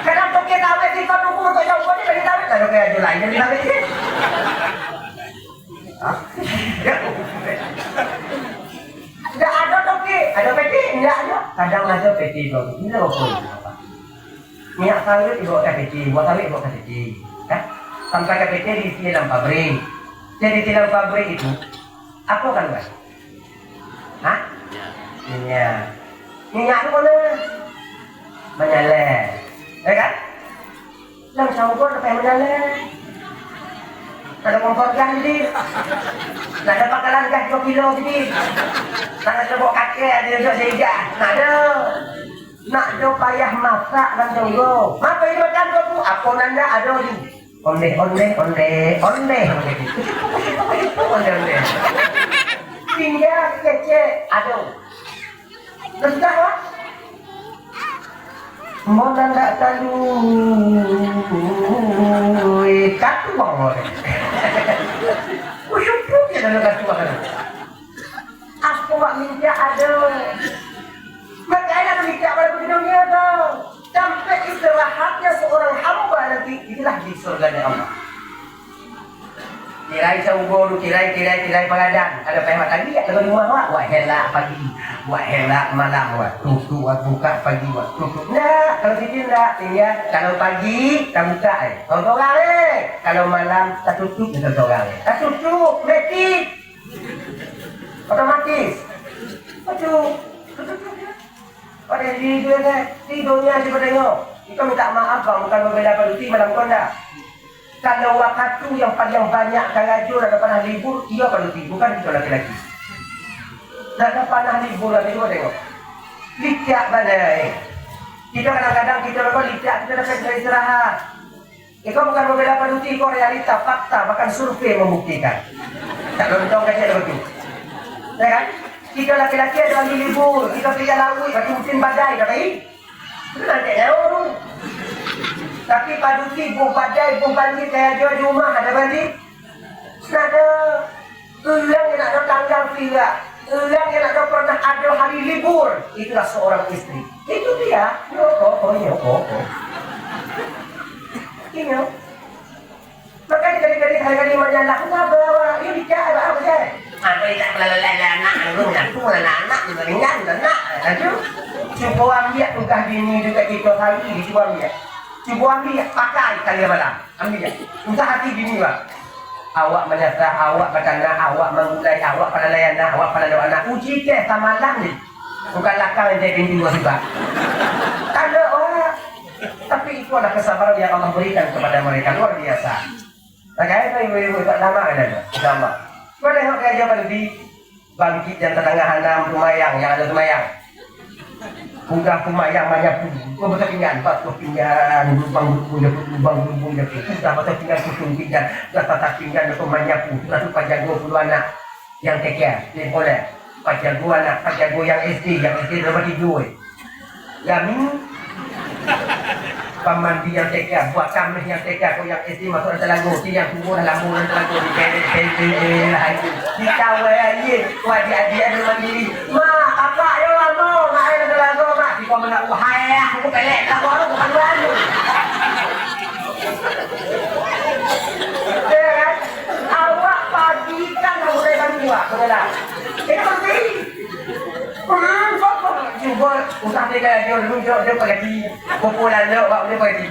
Kadang toki tahu kita tunggu untuk jauh dia bagi tahu, kalau kayak jualan dia bilang ini. Tidak ada toki, ada peti, tidak ada. Kadang ada peti toki, ini apa? Minyak sawit dibawa ke peti, buat sawit dibawa ke peti. Kan? Sampai ke peti di dalam pabrik. Jadi di dalam pabrik itu, apa kan guys? Hah? Minyak. Minyak itu mana? Menyala. Ya kan? Dalam syurga apa yang menyala? Tak ada kompor gas jadi. Tak ada bakalan gas 2 kilo jadi. Tak ada sebok kakek, dia duduk sehingga. Tak ada. Nak do payah masak dan tunggu. Apa ini macam tu? Apa nanda ada tu? Onde. Tinggal kece ada. Sudah lah. Mau nanda tahu. Katu bang. Usyukur kita nak katu bang. Aku mak minta ada. Makanya tidak pada dunia tau. Sampai istirahatnya seorang hamba nanti inilah di surga Allah. Kirai sanggo, kirai paladang. Ada payah tadi ya kalau rumah wah helak pagi, wah helak malam, wah tutup buka pagi, wah tutup. Nah, kalau tidak tinggal kalau pagi kita buka orang kalau malam kita tutup kita orang. Kita tutup mati. Otomatis. Tutup. Pada diri dia kan, tidurnya dia tengok. Kita minta maaf bang, bukan berbeda paduti malam konda. Kalau waktu yang paling banyak karajur ada panah libur, ia paduti, bukan kita laki-laki. Ada panah libur lagi juga tengok. Licak badai. Kita kadang-kadang kita lakukan licak, kita dapat istirahat. Itu bukan berbeda paduti, itu realita, fakta, bahkan survei membuktikan. Tak lontong kacau begitu. Ya kan? Kita laki-laki ada lagi libur, kita pergi laut, bagi musim badai, kata ini. Itu nanti jauh. Tapi paduti, buh badai, buh banjir, kayak jual di rumah, ada banjir? Ada. Ulang yang ada tanggal tidak. Ulang yang ada pernah ada hari libur. Itulah seorang istri. Itu dia. Nyoko. Ini. Maka dikali-kali hari-hari menyalah, kenapa awak? Ini bicara apa saja? Apa tidak melalui anak, mengaku anak, meninggal, anak. Aduh, cuba ambil tugas bini juga kita hari ini, cuba ambil, pakai kali malam, ambil. Usah hati bini bang. awak menyerah, awak bertanah, awak memulai, awak pada layana, awak pada doana. Uji teh sama lang ni. Bukan lakang yang jadi dua juga. Ada orang. Tapi itu adalah kesabaran yang Allah berikan kepada mereka luar biasa. Makanya ibu-ibu tak lama kan ada. Sama. Kau tengok kerja pada di bangkit yang tengah hanam Semayang yang ada Semayang. Udah Semayang banyak pun. Kau betul pinggan, kau pinggan, lubang udah sudah betul pinggan kusung pinggan, sudah patah pinggan betul banyak pun. Sudah tu panjang 20 anak yang take care, dia boleh. Panjang 2 anak, panjang 2 yang SD dapat tidur. Yang pamandi yang take care, buat kami yang take care, kau yang SD masuk dalam lagu, yang tumbuh dalam lagu di pendek lah itu. Kita wajib, adik-adik ada mandiri. Mak, apa yo lama, mak ada dalam lagu, mak. Di kau nak wahai aku pelek, tak kau bukan lagu. Ya kan? Awak pagi kan kamu boleh bantu awak, betul. Ini penting. Cuba usah dia kaya dia dulu dia pakai di popular dia buat dia pakai di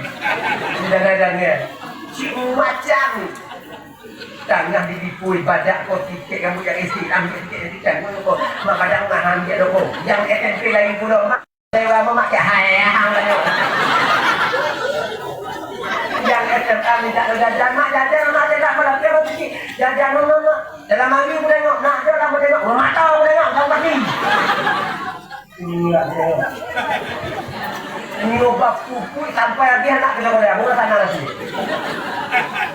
dan dia macam tengah ditipu ibadat kau tiket kamu yang isi ambil tiket yang kau mak padang nahan dia dulu yang SMP lain pula mak dewa mak ke hai hang yang SMA tidak ada jajan mak tidak malah dia pergi jajan mak dalam hari pun tengok nak dia lama tengok mak tahu tengok sampai pagi. Iya, ini obat kuku sampai lagi anak kita boleh, aku sana lagi.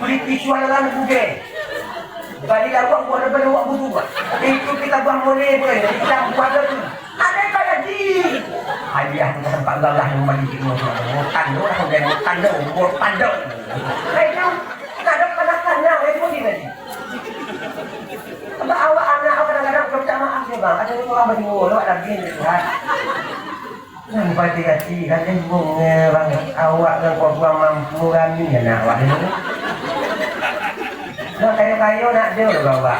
Beli tisu alam buge. Balik awak buat apa awak butuh. Itu kita buang boleh, kita buat itu. Ada kayak di. Ayah kita tempat galah yang balik di rumah. Tanduk lah, kemudian tanduk. Itu kadang-kadang itu di mana? Sebab awak anak awak kadang-kadang kau minta maaf ya bang. Ada orang berdua, awak dah begini kan. Nampak hati kan bunga bang. Awak kan kau buang mampu kami ya nak awak ini. Nak kayu-kayu nak dia loh awak.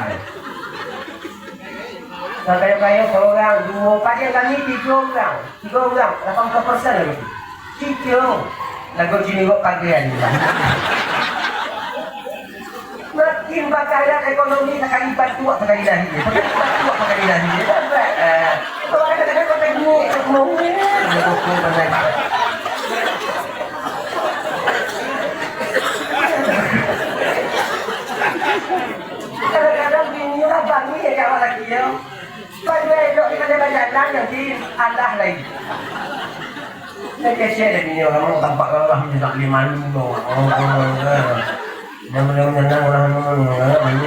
Nak kayu-kayu seorang, 2, pada kami 3 orang, 80% lagi. 3. Lagu sini kok kagian. Makin bakalan ekonomi sekali bantu sekali lagi. Sekali lagi. Kalau kadang-kadang kau tengok mau kadang-kadang bingung lah bangun ya kawan lagi ya. Bangun elok di mana bajalan nanti Allah lagi. Saya kesian dah bingung kamu tampak Allah ni tak boleh malu yang menang orang ini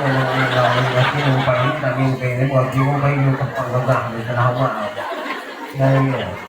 lagi lupa ini tapi ini buat jiwa bayi untuk penggabah di tengah rumah. Ya.